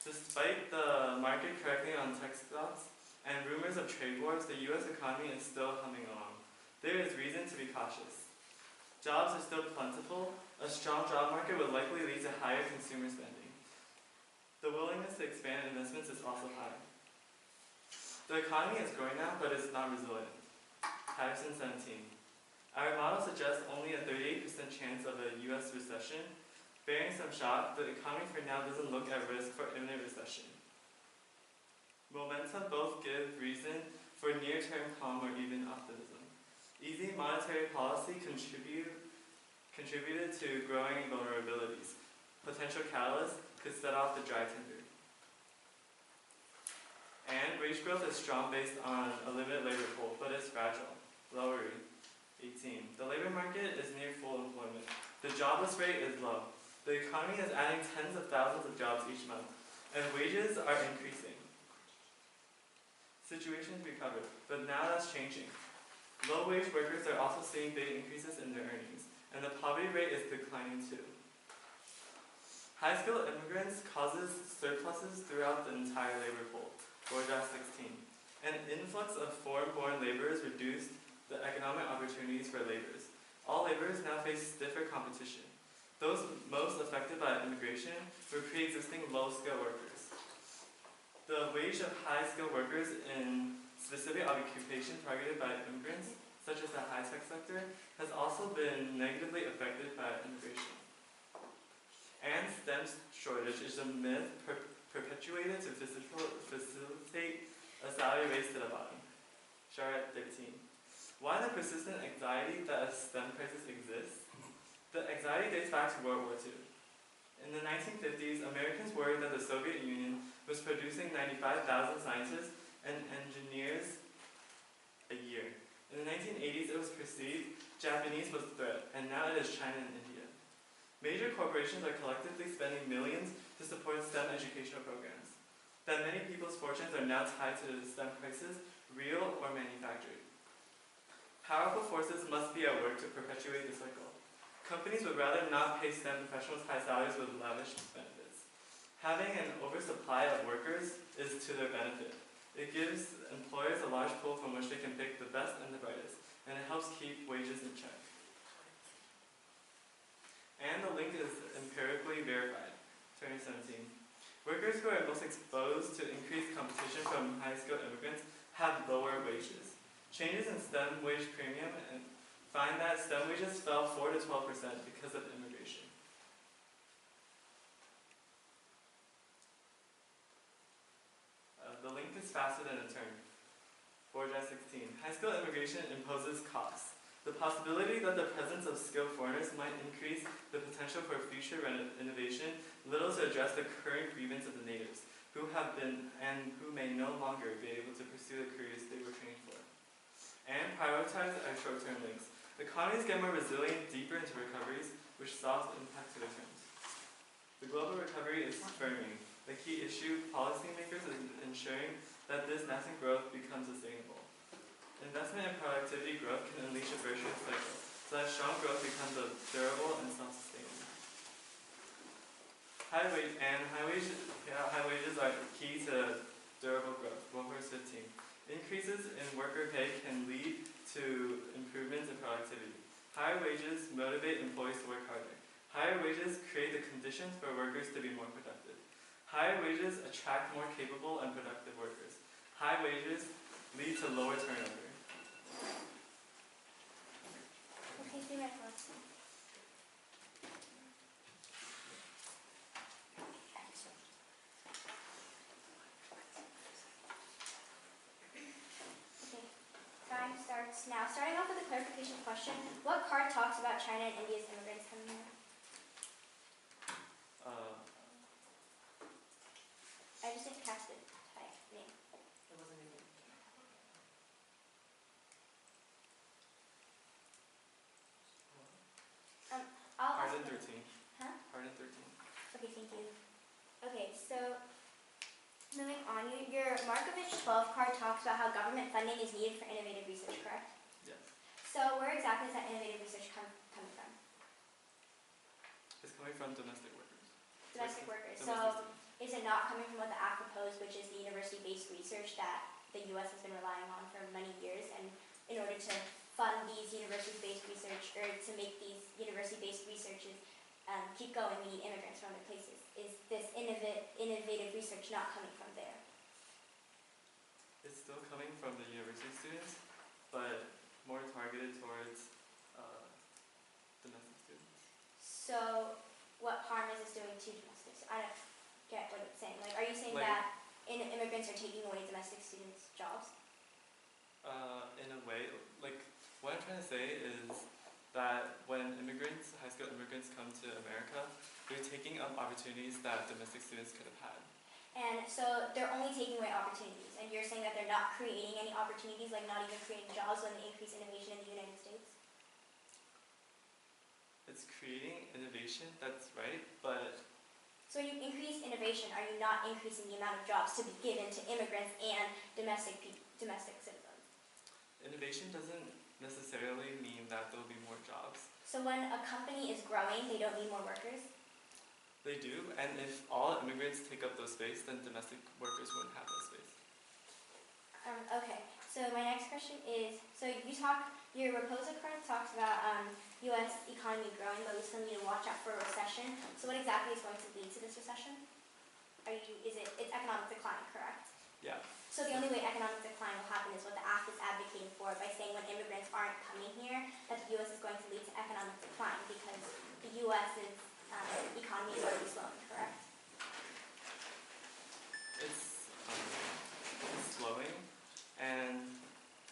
Despite the market correcting on tech stocks and rumors of trade wars, the U.S. economy is still humming along. There is reason to be cautious. Jobs are still plentiful. A strong job market will likely lead to higher consumer spending. The willingness to expand investments is also high. The economy is growing now, but it's not resilient. Patterson 17. Our model suggests only a 38% chance of a U.S. recession. Bearing some shock, the economy for now doesn't look at risk for imminent recession. Momentum both give reason for near-term calm or even optimism. Easy monetary policy contributed to growing vulnerabilities. Potential catalysts could set off the dry tinder. And wage growth is strong based on a limited labor pool, but it's fragile. Lowering 18. The labor market is near full employment. The jobless rate is low. The economy is adding tens of thousands of jobs each month, and wages are increasing. Situations recovered, but now that's changing. Low-wage workers are also seeing big increases in their earnings, and the poverty rate is declining too. High-skilled immigrants causes surpluses throughout the entire labor pool. Bourgeois 16. An influx of foreign-born laborers reduced the economic opportunities for laborers. All laborers now face stiffer competition. Those most affected by immigration were pre-existing low-skilled workers. The wage of high-skilled workers in specific occupations targeted by immigrants, such as the high-tech sector, has also been negatively affected by immigration. And STEM shortage is a myth perpetuated to facilitate a salary race to the bottom. Charlotte 13. Why the persistent anxiety that a STEM crisis exists? The anxiety dates back to World War II. In the 1950s, Americans worried that the Soviet Union was producing 95,000 scientists and engineers a year. In the 1980s, it was perceived Japanese was a threat, and now it is China and India. Major corporations are collectively spending millions to support STEM educational programs. That many people's fortunes are now tied to the STEM crisis, real or manufactured. Powerful forces must be at work to perpetuate the cycle. Companies would rather not pay STEM professionals high salaries with lavish benefits. Having an oversupply of workers is to their benefit. It gives employers a large pool from which they can pick the best and the brightest, and it helps keep wages in check. And the link is empirically verified. 2017. Workers who are most exposed to increased competition from high-skilled immigrants have lower wages. Changes in STEM wage premium find that STEM wages fell 4 to 12% because of immigration. The link is faster than a turn. Bourgeois 16. High-skilled immigration imposes costs. The possibility that the presence of skilled foreigners might increase the potential for future innovation little to address the current grievance of the natives, who have been and who may no longer be able to pursue the careers they were trained for. And prioritize our short-term links. Economies get more resilient deeper into recoveries, which solves the impact to their terms. The global recovery is firming. The key issue, policymakers is ensuring that this nascent growth becomes sustainable. Investment and productivity growth can unleash a virtuous cycle, so that strong growth becomes durable and self-sustaining. High wages are key to durable growth. Verse 15. Increases in worker pay can lead to improvements in productivity. Higher wages motivate employees to work harder. Higher wages create the conditions for workers to be more productive. Higher wages attract more capable and productive workers. High wages lead to lower turnover. Okay, 3 minutes left. Okay, time starts now. Starting off with a clarification question. What card talks about China and India's immigrants coming here? I just didn't catch the name. It wasn't even. I'll Hard ask in the- 13. Huh? Hard in 13. Okay, thank you. Okay, so moving on, your Markovich 12 card talks about how government funding is needed for innovative research, correct? Yes. So where exactly is that innovative research coming from? It's coming from domestic workers. Domestic workers. Domestic So students. is it not coming from what the Act proposed, which is the university-based research that the U.S. has been relying on for many years, and in order to fund these university-based research, or to make these university-based researches keep going, we need immigrants from other places. Is this innovative research not coming from there? It's still coming from the university students, but more targeted towards domestic students. So what harm is this doing to domestics? I don't get what it's saying. Like, are you saying Like- that immigrants are taking away domestic students' jobs? In a way, like, what I'm trying to say is that when immigrants, high school immigrants come to America, they're taking up opportunities that domestic students could have had. And so they're only taking away opportunities, and you're saying that they're not creating any opportunities, like not even creating jobs when they increase innovation in the United States? It's creating innovation, that's right, but So when you increase innovation, are you not increasing the amount of jobs to be given to immigrants and domestic citizens? innovation doesn't necessarily mean that there'll be more jobs. So when a company is growing, they don't need more workers? They do, and if all immigrants take up those space, then domestic workers wouldn't have that space. Okay, so my next question is, so your proposal card talks about U.S. economy growing, but we still need to watch out for a recession. So what exactly is going to lead to this recession? It's economic decline, correct? Yeah. So the only way economic decline will happen is what the Act is advocating for, by saying when immigrants aren't coming here, that the U.S. is going to lead to economic decline because the U.S.'s economy is already slowing, correct? It's slowing, and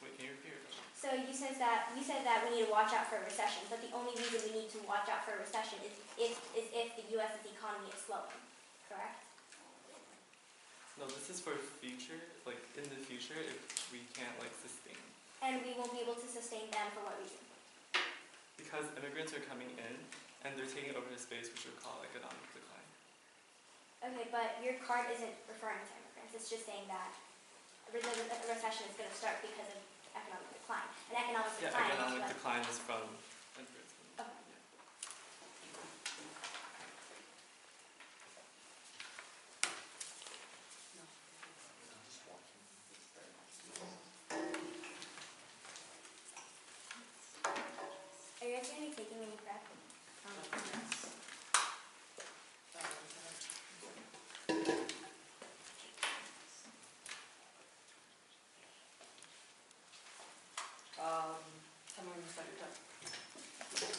wait, can you repeat your question? So you said that we need to watch out for a recession, but the only reason we need to watch out for a recession is if the U.S.'s economy is slowing, correct? No, this is for future, like in the future if we can't like sustain. And we won't be able to sustain them for what reason? Because immigrants are coming in and they're taking over the space which we call economic decline. Okay, but your card isn't referring to immigrants. It's just saying that a recession is going to start because of economic decline. And economic Yeah, decline economic is what? decline is from immigrants. Okay. Are you guys going to be taking any prep? Tell me when you start your time.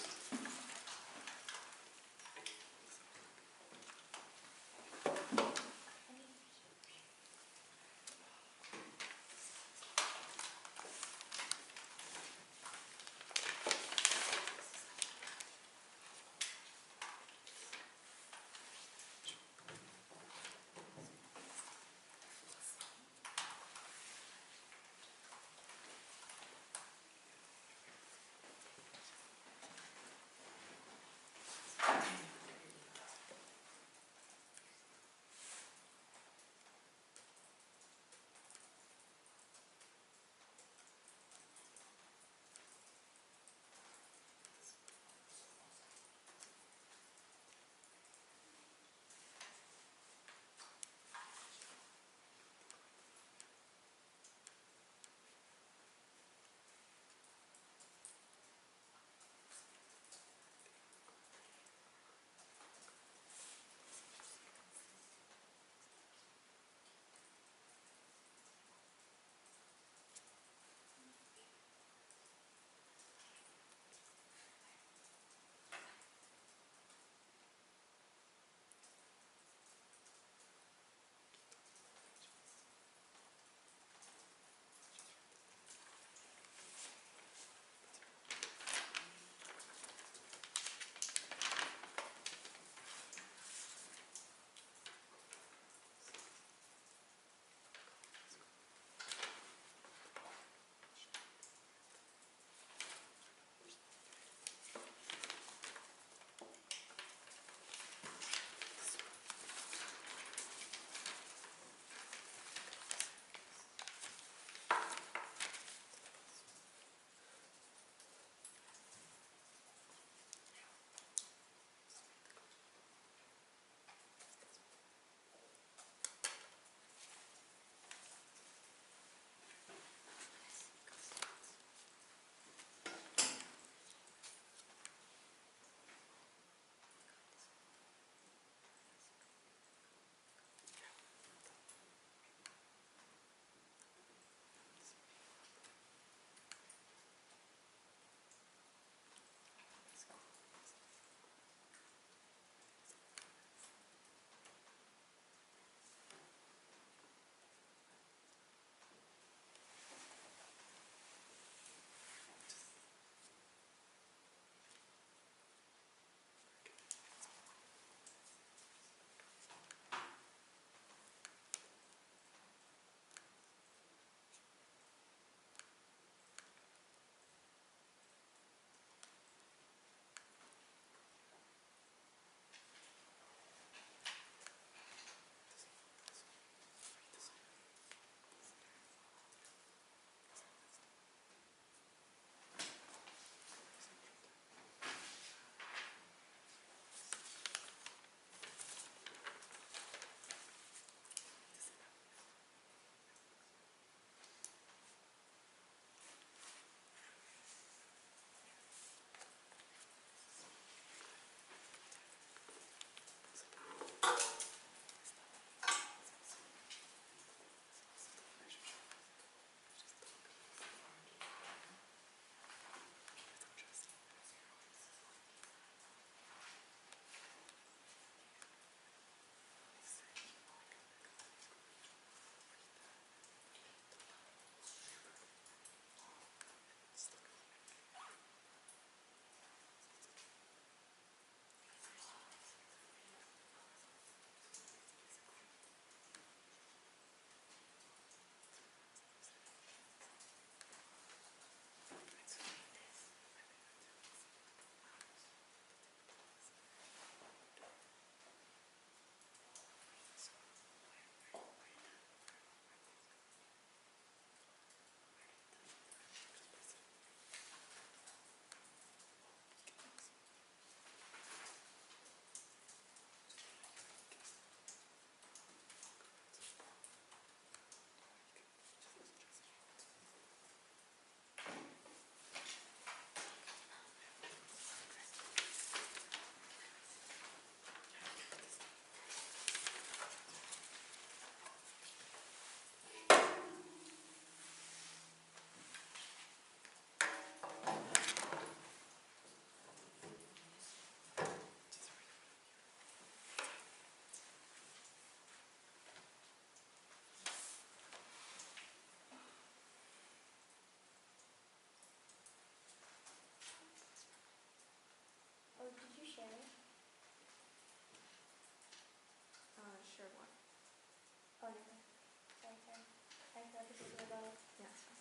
rebuttal. Yeah, that's fine.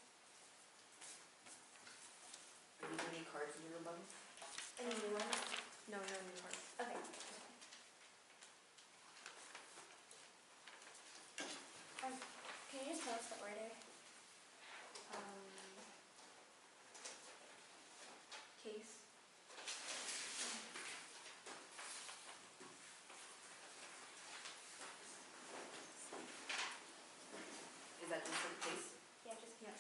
Are you any cards in your rebuttal? Any new ones? No new parts. Okay. Can you just tell us the order? Case. Is that just for the case? Yeah, just Yes.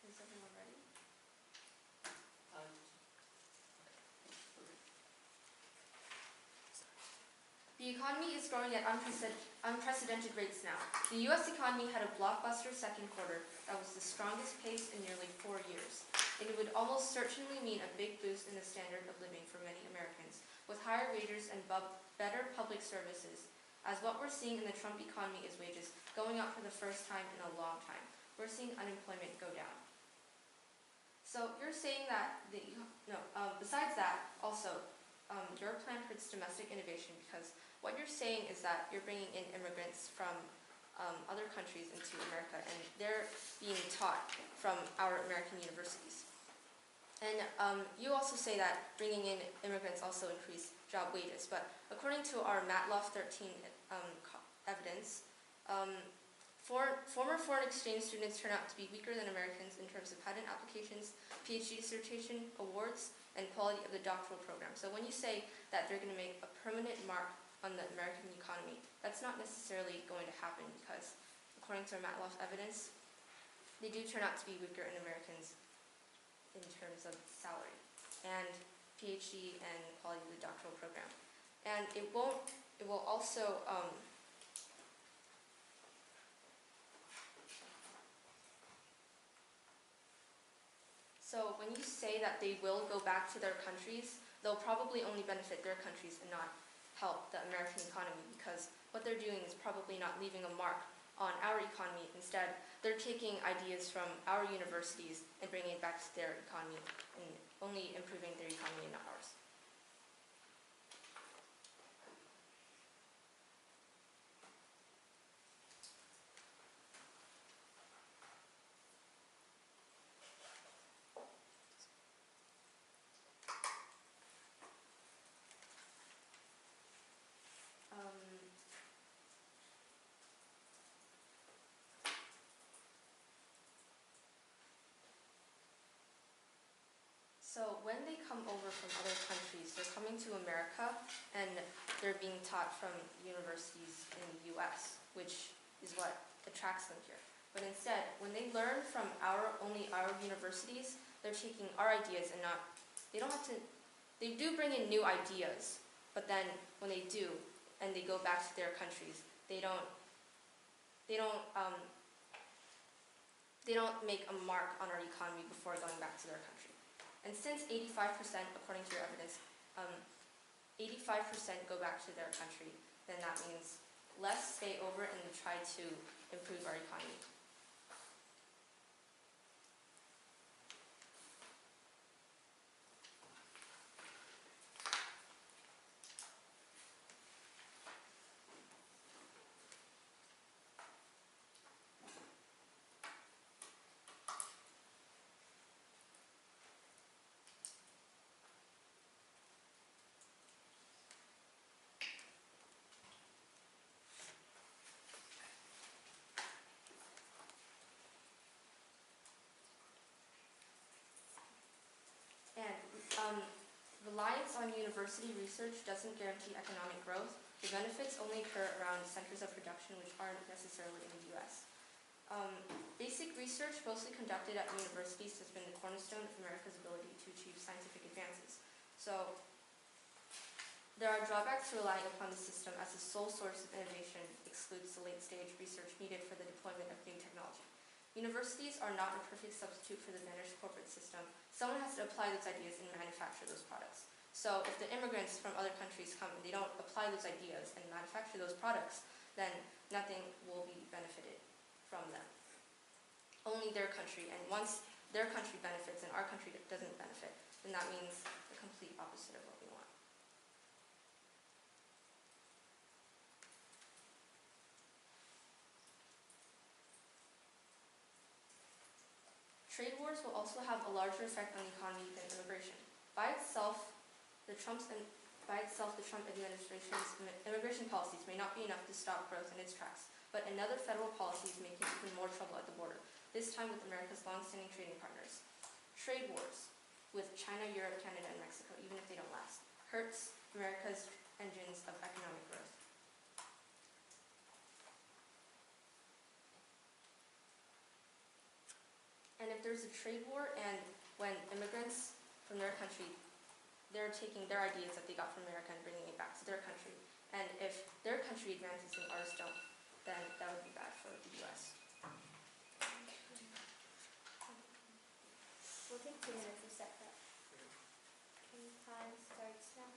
Is everyone ready? The economy is growing at unprecedented rates now. The U.S. economy had a blockbuster second quarter that was the strongest pace in nearly 4 years. It would almost certainly mean a big boost in the standard of living for many Americans, with higher wages and better public services, as what we're seeing in the Trump economy is wages going up for the first time in a long time. We're seeing unemployment go down. So you're saying that, besides that, also, your plan hurts domestic innovation because what you're saying is that you're bringing in immigrants from other countries into America, and they're being taught from our American universities. And you also say that bringing in immigrants also increase job wages, but according to our Matloff 13 evidence, former foreign exchange students turn out to be weaker than Americans in terms of patent applications, PhD dissertation, awards, and quality of the doctoral program. So when you say that they're going to make a permanent mark on the American economy, that's not necessarily going to happen because, according to our Matloff evidence, they do turn out to be weaker than Americans in terms of salary and PhD and quality of the doctoral program. And it will also, so when you say that they will go back to their countries, they'll probably only benefit their countries and not help the American economy because what they're doing is probably not leaving a mark on our economy. Instead, they're taking ideas from our universities and bringing it back to their economy and only improving their economy and not ours. So when they come over from other countries, they're coming to America and they're being taught from universities in the US, which is what attracts them here. But instead, when they learn from only our universities, they're taking our ideas and not, they do bring in new ideas, but then when they do, and they go back to their countries, they don't make a mark on our economy before going back to their country. And since 85%, according to your evidence, 85% go back to their country, then that means less stay over and try to improve our economy. Reliance on university research doesn't guarantee economic growth. The benefits only occur around centers of production, which aren't necessarily in the U.S. Basic research mostly conducted at universities has been the cornerstone of America's ability to achieve scientific advances. So there are drawbacks to relying upon the system as the sole source of innovation excludes the late-stage research needed for the deployment of new technology. Universities are not a perfect substitute for the managed corporate system. Someone has to apply those ideas and manufacture those products. So if the immigrants from other countries come and they don't apply those ideas and manufacture those products, then nothing will be benefited from them. Only their country, and once their country benefits and our country doesn't benefit, then that means the complete opposite of what we want. Trade wars will also have a larger effect on the economy than immigration. By itself, the Trump administration's immigration policies may not be enough to stop growth in its tracks, but another federal policy is making even more trouble at the border, this time with America's long-standing trading partners. Trade wars with China, Europe, Canada, and Mexico, even if they don't last, hurts America's engines of economic growth. And if there's a trade war and when immigrants from their country, they're taking their ideas that they got from America and bringing it back to their country, and if their country advances and ours don't, then that would be bad for the U.S. We'll take 2 minutes to set that. Okay, time starts now.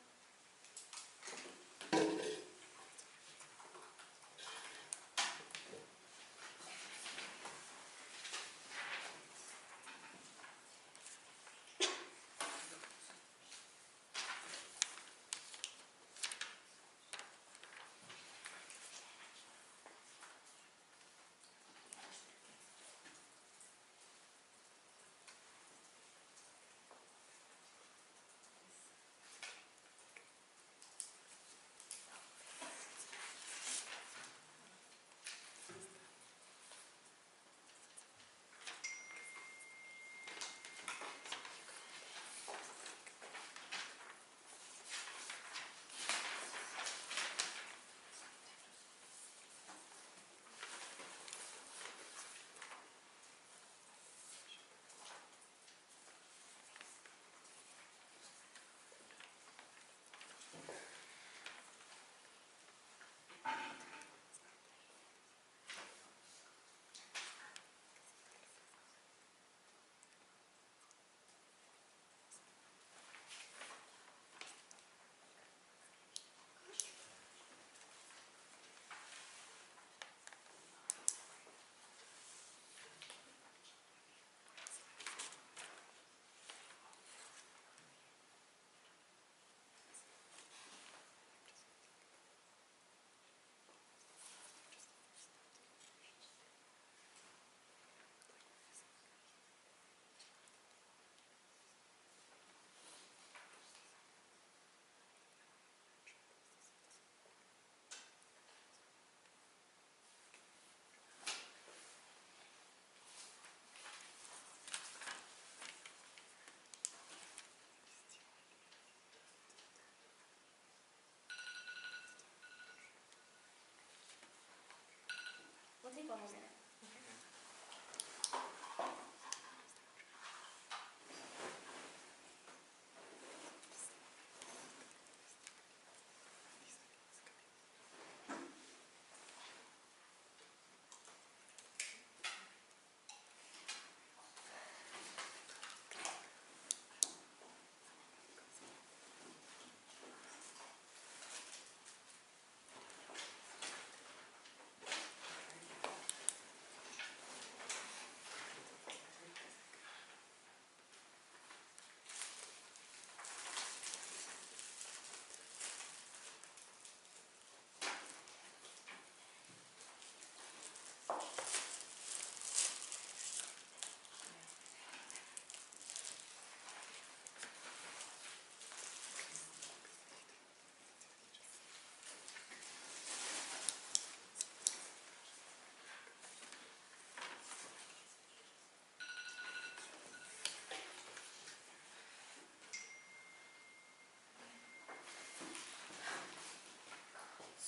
We'll take 1 more minute.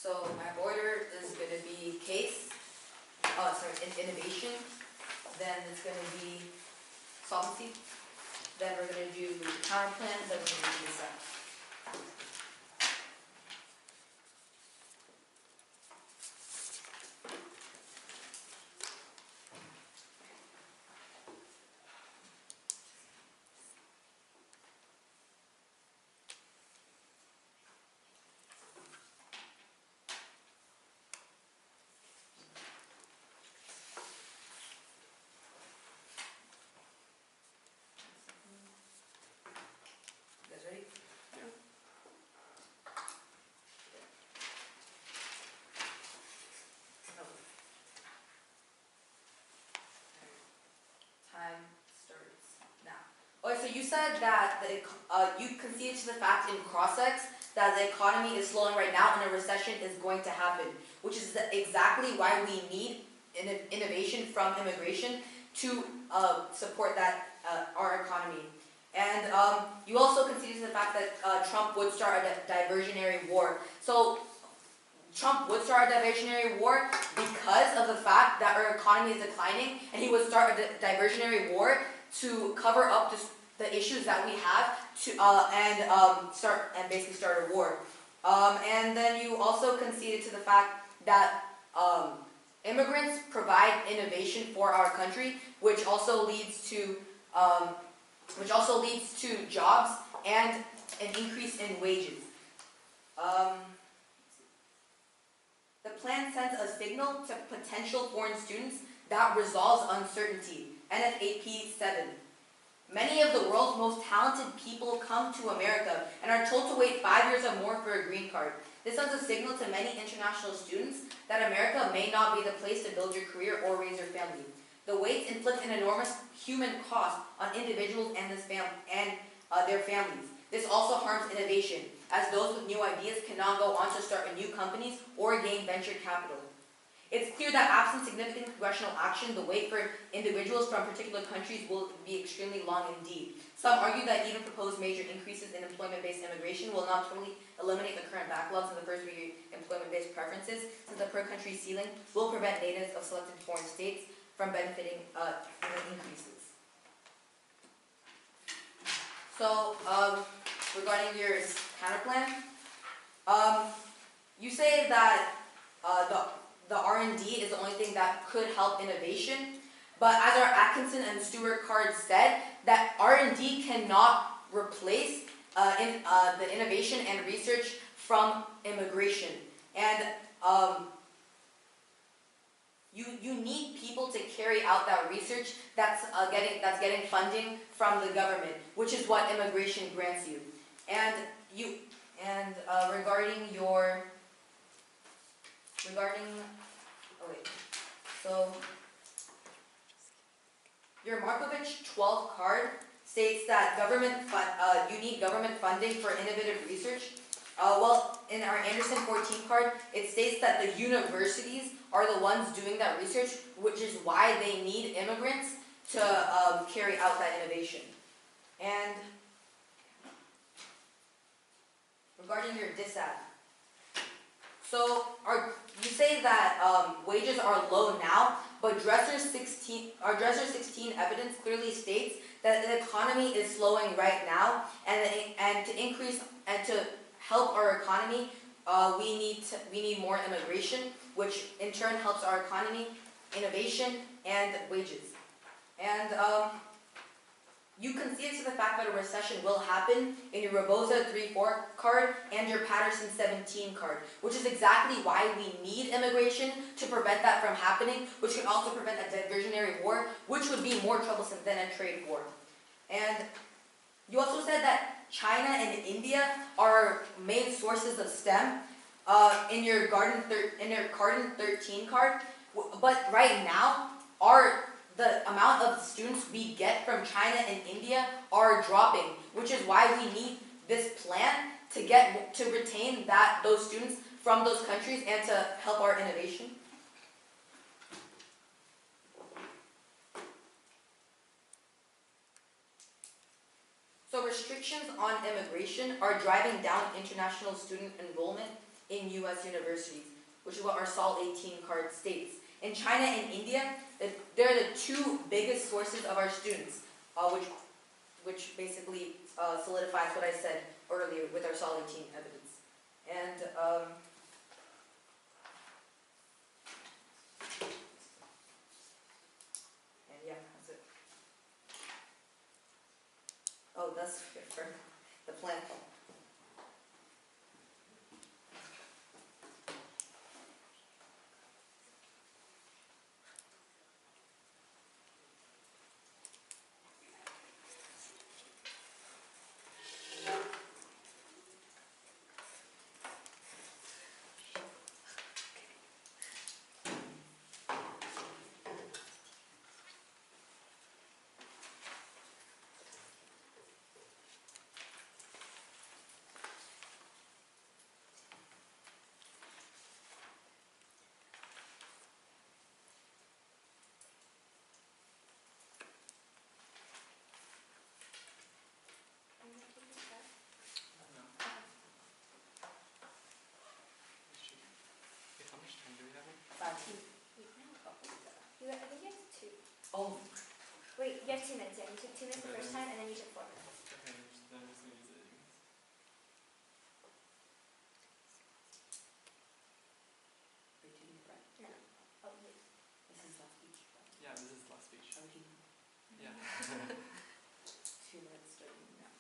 So my order is going to be case, innovation, then it's going to be solvency, then we're going to do time plan, then we're going to do GSA. You guys ready? Time starts now. Okay, so you said that you conceded to the fact in cross-ex that the economy is slowing right now and a recession is going to happen, which is exactly why we need innovation from immigration to support that our economy. And you also conceded to the fact that Trump would start a diversionary war. So Trump would start a diversionary war because of the fact that our economy is declining, and he would start a diversionary war to cover up the issues that we have and basically start a war. And then you also conceded to the fact that immigrants provide innovation for our country, which also leads to jobs and an increase in wages. The plan sends a signal to potential foreign students that resolves uncertainty. NFAP 7. Many of the world's most talented people come to America and are told to wait 5 years or more for a green card. This sends a signal to many international students that America may not be the place to build your career or raise your family. The wait inflicts an enormous human cost on individuals and their families. This also harms innovation, as those with new ideas cannot go on to start new companies or gain venture capital. It's clear that absent significant congressional action, the wait for individuals from particular countries will be extremely long indeed. Some argue that even proposed major increases in employment-based immigration will not totally eliminate the current backlogs in the first degree employment-based preferences, since the per-country ceiling will prevent natives of selected foreign states from benefiting from the increases. So, regarding your counterplan, you say that the R&D is the only thing that could help innovation, but as our Atkinson and Stewart cards said, that R&D cannot replace the innovation and research from immigration, and you need people to carry out that research that's getting funding from the government, which is what immigration grants you. And your Markovich 12 card states that you need government funding for innovative research. Well, in our Anderson 14 card, it states that the universities are the ones doing that research, which is why they need immigrants to carry out that innovation. And regarding your dissat, so you say that wages are low now, but our Dresser 16 evidence clearly states that the economy is slowing right now, and to help our economy, we need more immigration, which in turn helps our economy, innovation, and wages. And you conceded to the fact that a recession will happen in your Reboza 3-4 card and your Patterson 17 card, which is exactly why we need immigration to prevent that from happening, which can also prevent a diversionary war, which would be more troublesome than a trade war. And you also said that China and India are main sources of STEM in your Garden 13 card, but right now the amount of students we get from China and India are dropping, which is why we need this plan to retain those students from those countries and to help our innovation. So restrictions on immigration are driving down international student enrollment in US universities, which is what our SOL 18 card states. In China and India, they're the two biggest sources of our students, which basically solidifies what I said earlier with our SOL 18 evidence. And yeah, that's it. Oh, that's good for the plan. How much time do we have? 5. I think you have 2. Oh, Wait, you have 2 minutes, yeah. You took 2 minutes the first time, and then you took 4 minutes. Okay, then I'm just gonna use it anyways. wait, did you correct? No. Oh, wait. This is last speech. Yeah, this is the last speech. How would you know? Yeah. 2 minutes starting now.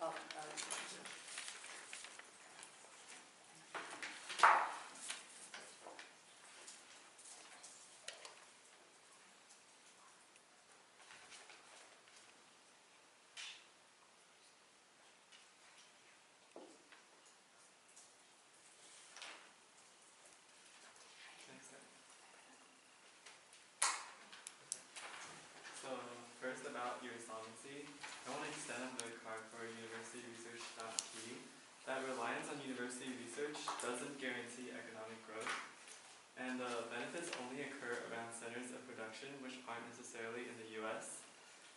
Oh, Next step. So first about your solvency, I want to extend on the card for universityresearch.p that reliance on university research doesn't guarantee economic growth, and the benefits only occur around centers of production which aren't necessarily in the US.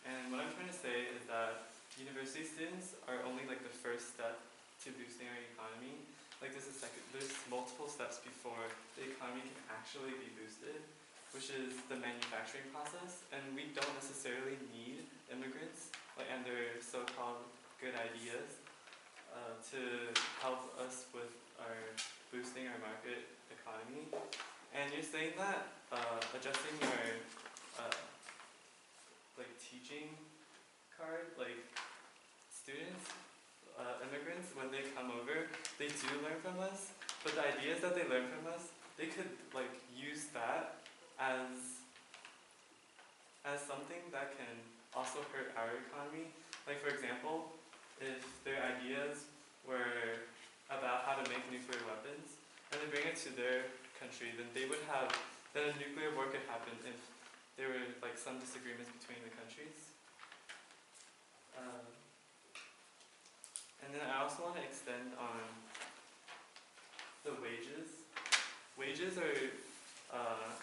And what I'm trying to say is that university students are only like the first step to boosting our economy. Like there's multiple steps before the economy can actually be boosted, which is the manufacturing process, and we don't necessarily need immigrants and their so-called good ideas to help us with our boosting our market economy. And you're saying that adjusting your like teaching card, like students, immigrants, when they come over, they do learn from us. But the ideas that they learn from us, they could like use that as something that can also hurt our economy. Like for example, if their ideas were about how to make nuclear weapons and they bring it to their country, then then a nuclear war could happen if there were like some disagreements between the countries. And then I also want to extend on the wages. Wages are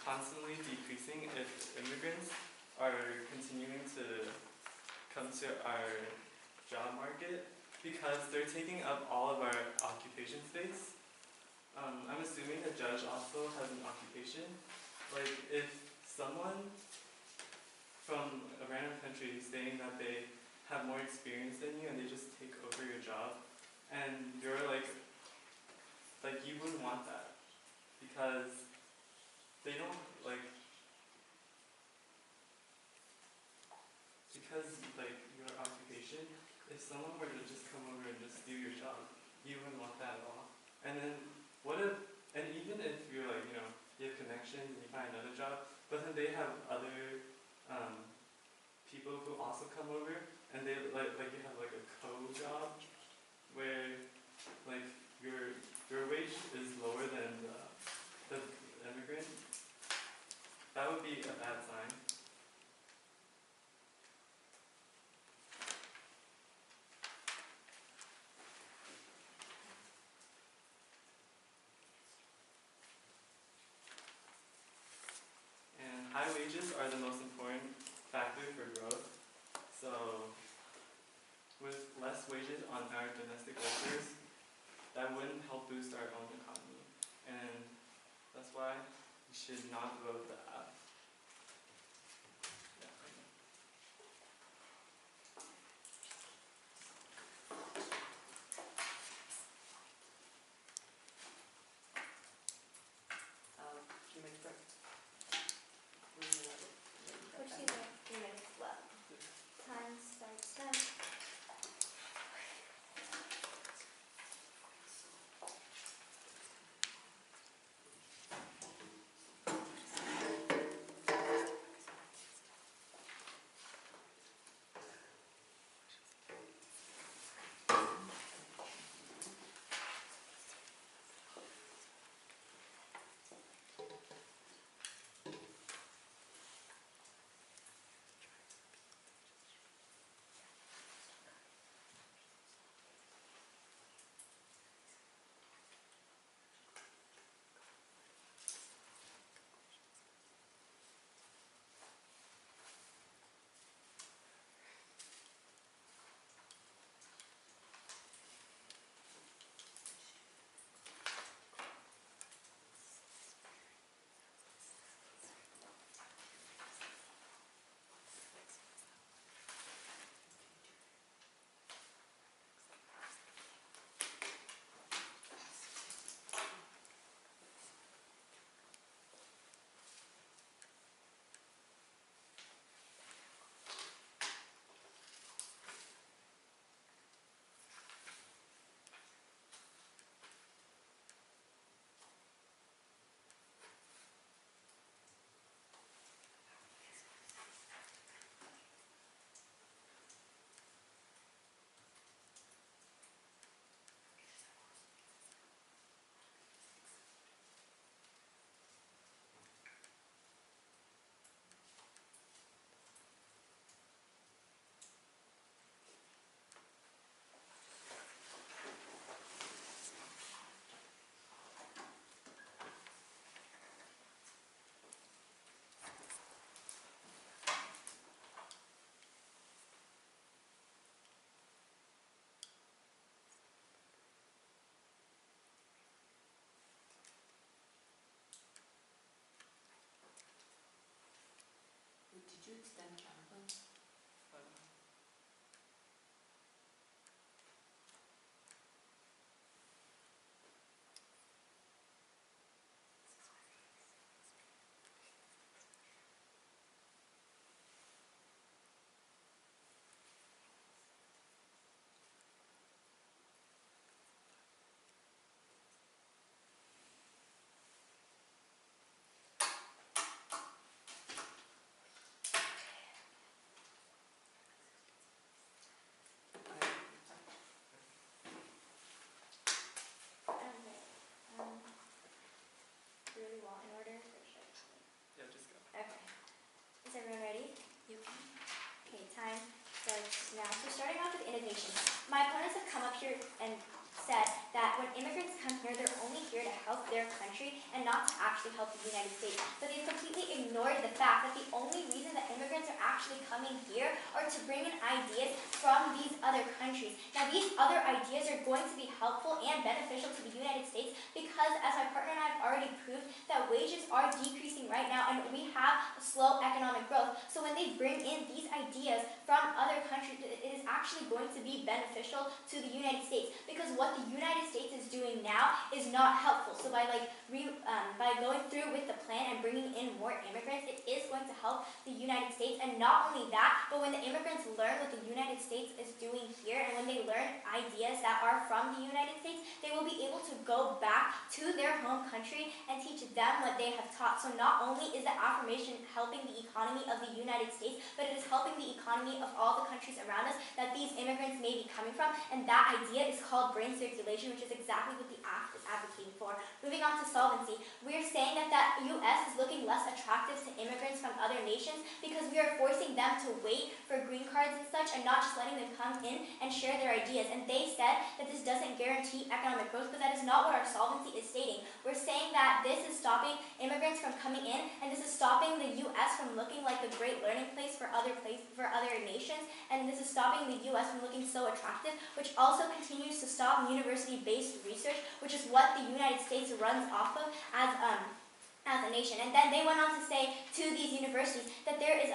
constantly decreasing if immigrants are continuing to come to our job market because they're taking up all of our occupation space. I'm assuming a judge also has an occupation. Like if someone from a random country is saying that they have more experience than you and they just take over your job and you're like you wouldn't want that because they don't your occupation, if someone were to just come over and just do your job, you wouldn't want that at all. And then and even if you're you have connections and you find another job, but then they have other people who also come over and they you have like a co-job where your wage is lower than the immigrant, that would be a bad sign. And high wages are the most important factor for growth. So with less wages on our domestic workers, that wouldn't help boost our own economy. And that's why you should not vote the app. Yeah. You make the Which seems like 3 minutes left. Time starts now. Did you extend Jonathan? everyone ready? Okay, time starts now. So starting off with innovation. My opponents have come up here and said that when immigrants come here, they're only here to help their country and not to actually help the United States. But they've completely ignored the fact that the only reason that immigrants are actually coming here are to bring in ideas from these other countries. Now these other ideas are going to be helpful and beneficial to the United States because, as my partner and I have already proved, that wages are decreasing right now and we have a slow economic growth. So when they bring in these ideas from other countries, it is actually going to be beneficial to the United States, because what the United States is doing now is not helpful. So by going through with the plan and bringing in more immigrants, it is going to help the United States. And not only that, but when the immigrants learn what the United States is doing here, and when they learn ideas that are from the United States, they will be able to go back to their home country and teach them what they have taught. So not only is the affirmation helping the economy of the United States, but it is helping the economy of all the countries around us that these immigrants may be coming from. And that idea is called brain circulation, which is exactly what the act is advocating for. Moving on to solvency, we are saying that the U.S. is looking less attractive to immigrants from other nations because we are forcing them to wait for green cards and such and not just letting them come in and share their ideas. And they said that this doesn't guarantee economic growth, but that is not what our solvency is stating. We're saying that this is stopping immigrants from coming in, and this is stopping the U.S. from looking like a great learning place for other nations, and this is stopping the U.S. from looking so attractive, which also continues to stop university-based research, which is what the United States runs off of as a nation. And then they went on to say to these universities that there's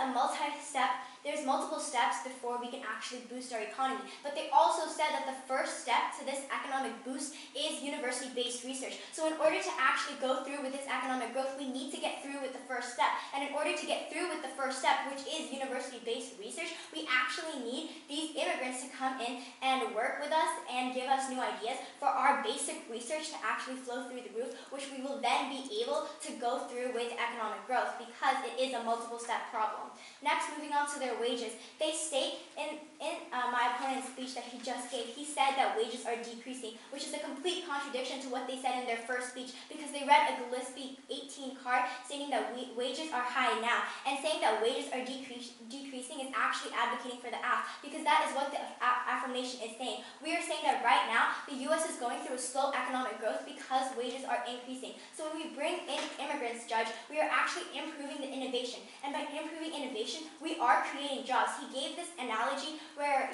multiple steps before we can actually boost our economy. But they also said that the first step to this economic boost is university-based research. So in order to actually go through with this economic growth, we need to get through with the first step. And in order to get through with the first step, which is university-based research, we actually need these immigrants to come in and work with us and give us new ideas for our basic research to actually flow through the roof, which we will then be able to go through with economic growth because it is a multiple-step problem. Next, moving on to their wages. They state in my opponent's speech that he just gave, he said that wages are decreasing, which is a complete contradiction to what they said in their first speech, because they read a Gillespie 18 card stating that wages are high now, and saying that wages are decreasing is actually advocating for the act, because that is what the affirmation is saying. We are saying that right now, the U.S. is going through a slow economic growth because wages are increasing. So when we bring in immigrants, Judge, we are actually improving the innovation. And by improving innovation, we are creating jobs. He gave this analogy where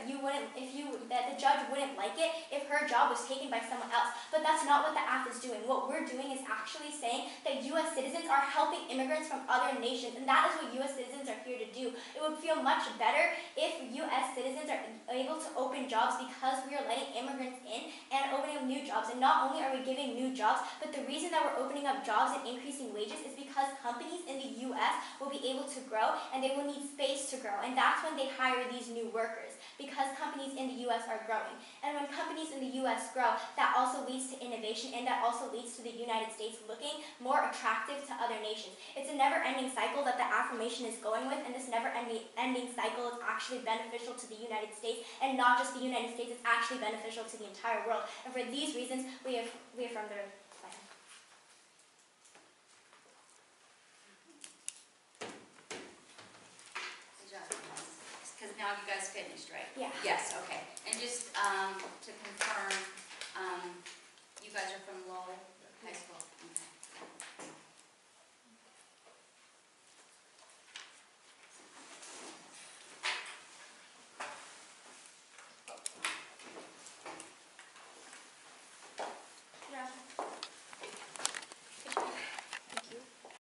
that the judge wouldn't like it if her job was taken by someone else. But that's not what the app is doing. What we're doing is actually saying that U.S. citizens are helping immigrants from other nations, and that is what U.S. citizens are here to do. It would feel much better if U.S. citizens are able to open jobs because we are letting immigrants in and opening up new jobs. And not only are we giving new jobs, but the reason that we're opening up jobs and increasing wages is because companies in the U.S. will be able to grow and they will need space to grow. And that's when they hire these new workers, because companies in the U.S. are growing. And when companies in the U.S. grow, that also leads to innovation, and that also leads to the United States looking more attractive to other nations. It's a never-ending cycle that the affirmation is going with, and this never-ending cycle is actually beneficial to the United States, and not just the United States, it's actually beneficial to the entire world. And for these reasons, we affirm their plan. Good job, because now you guys finished, right? Yeah. Yes, okay. And just to confirm,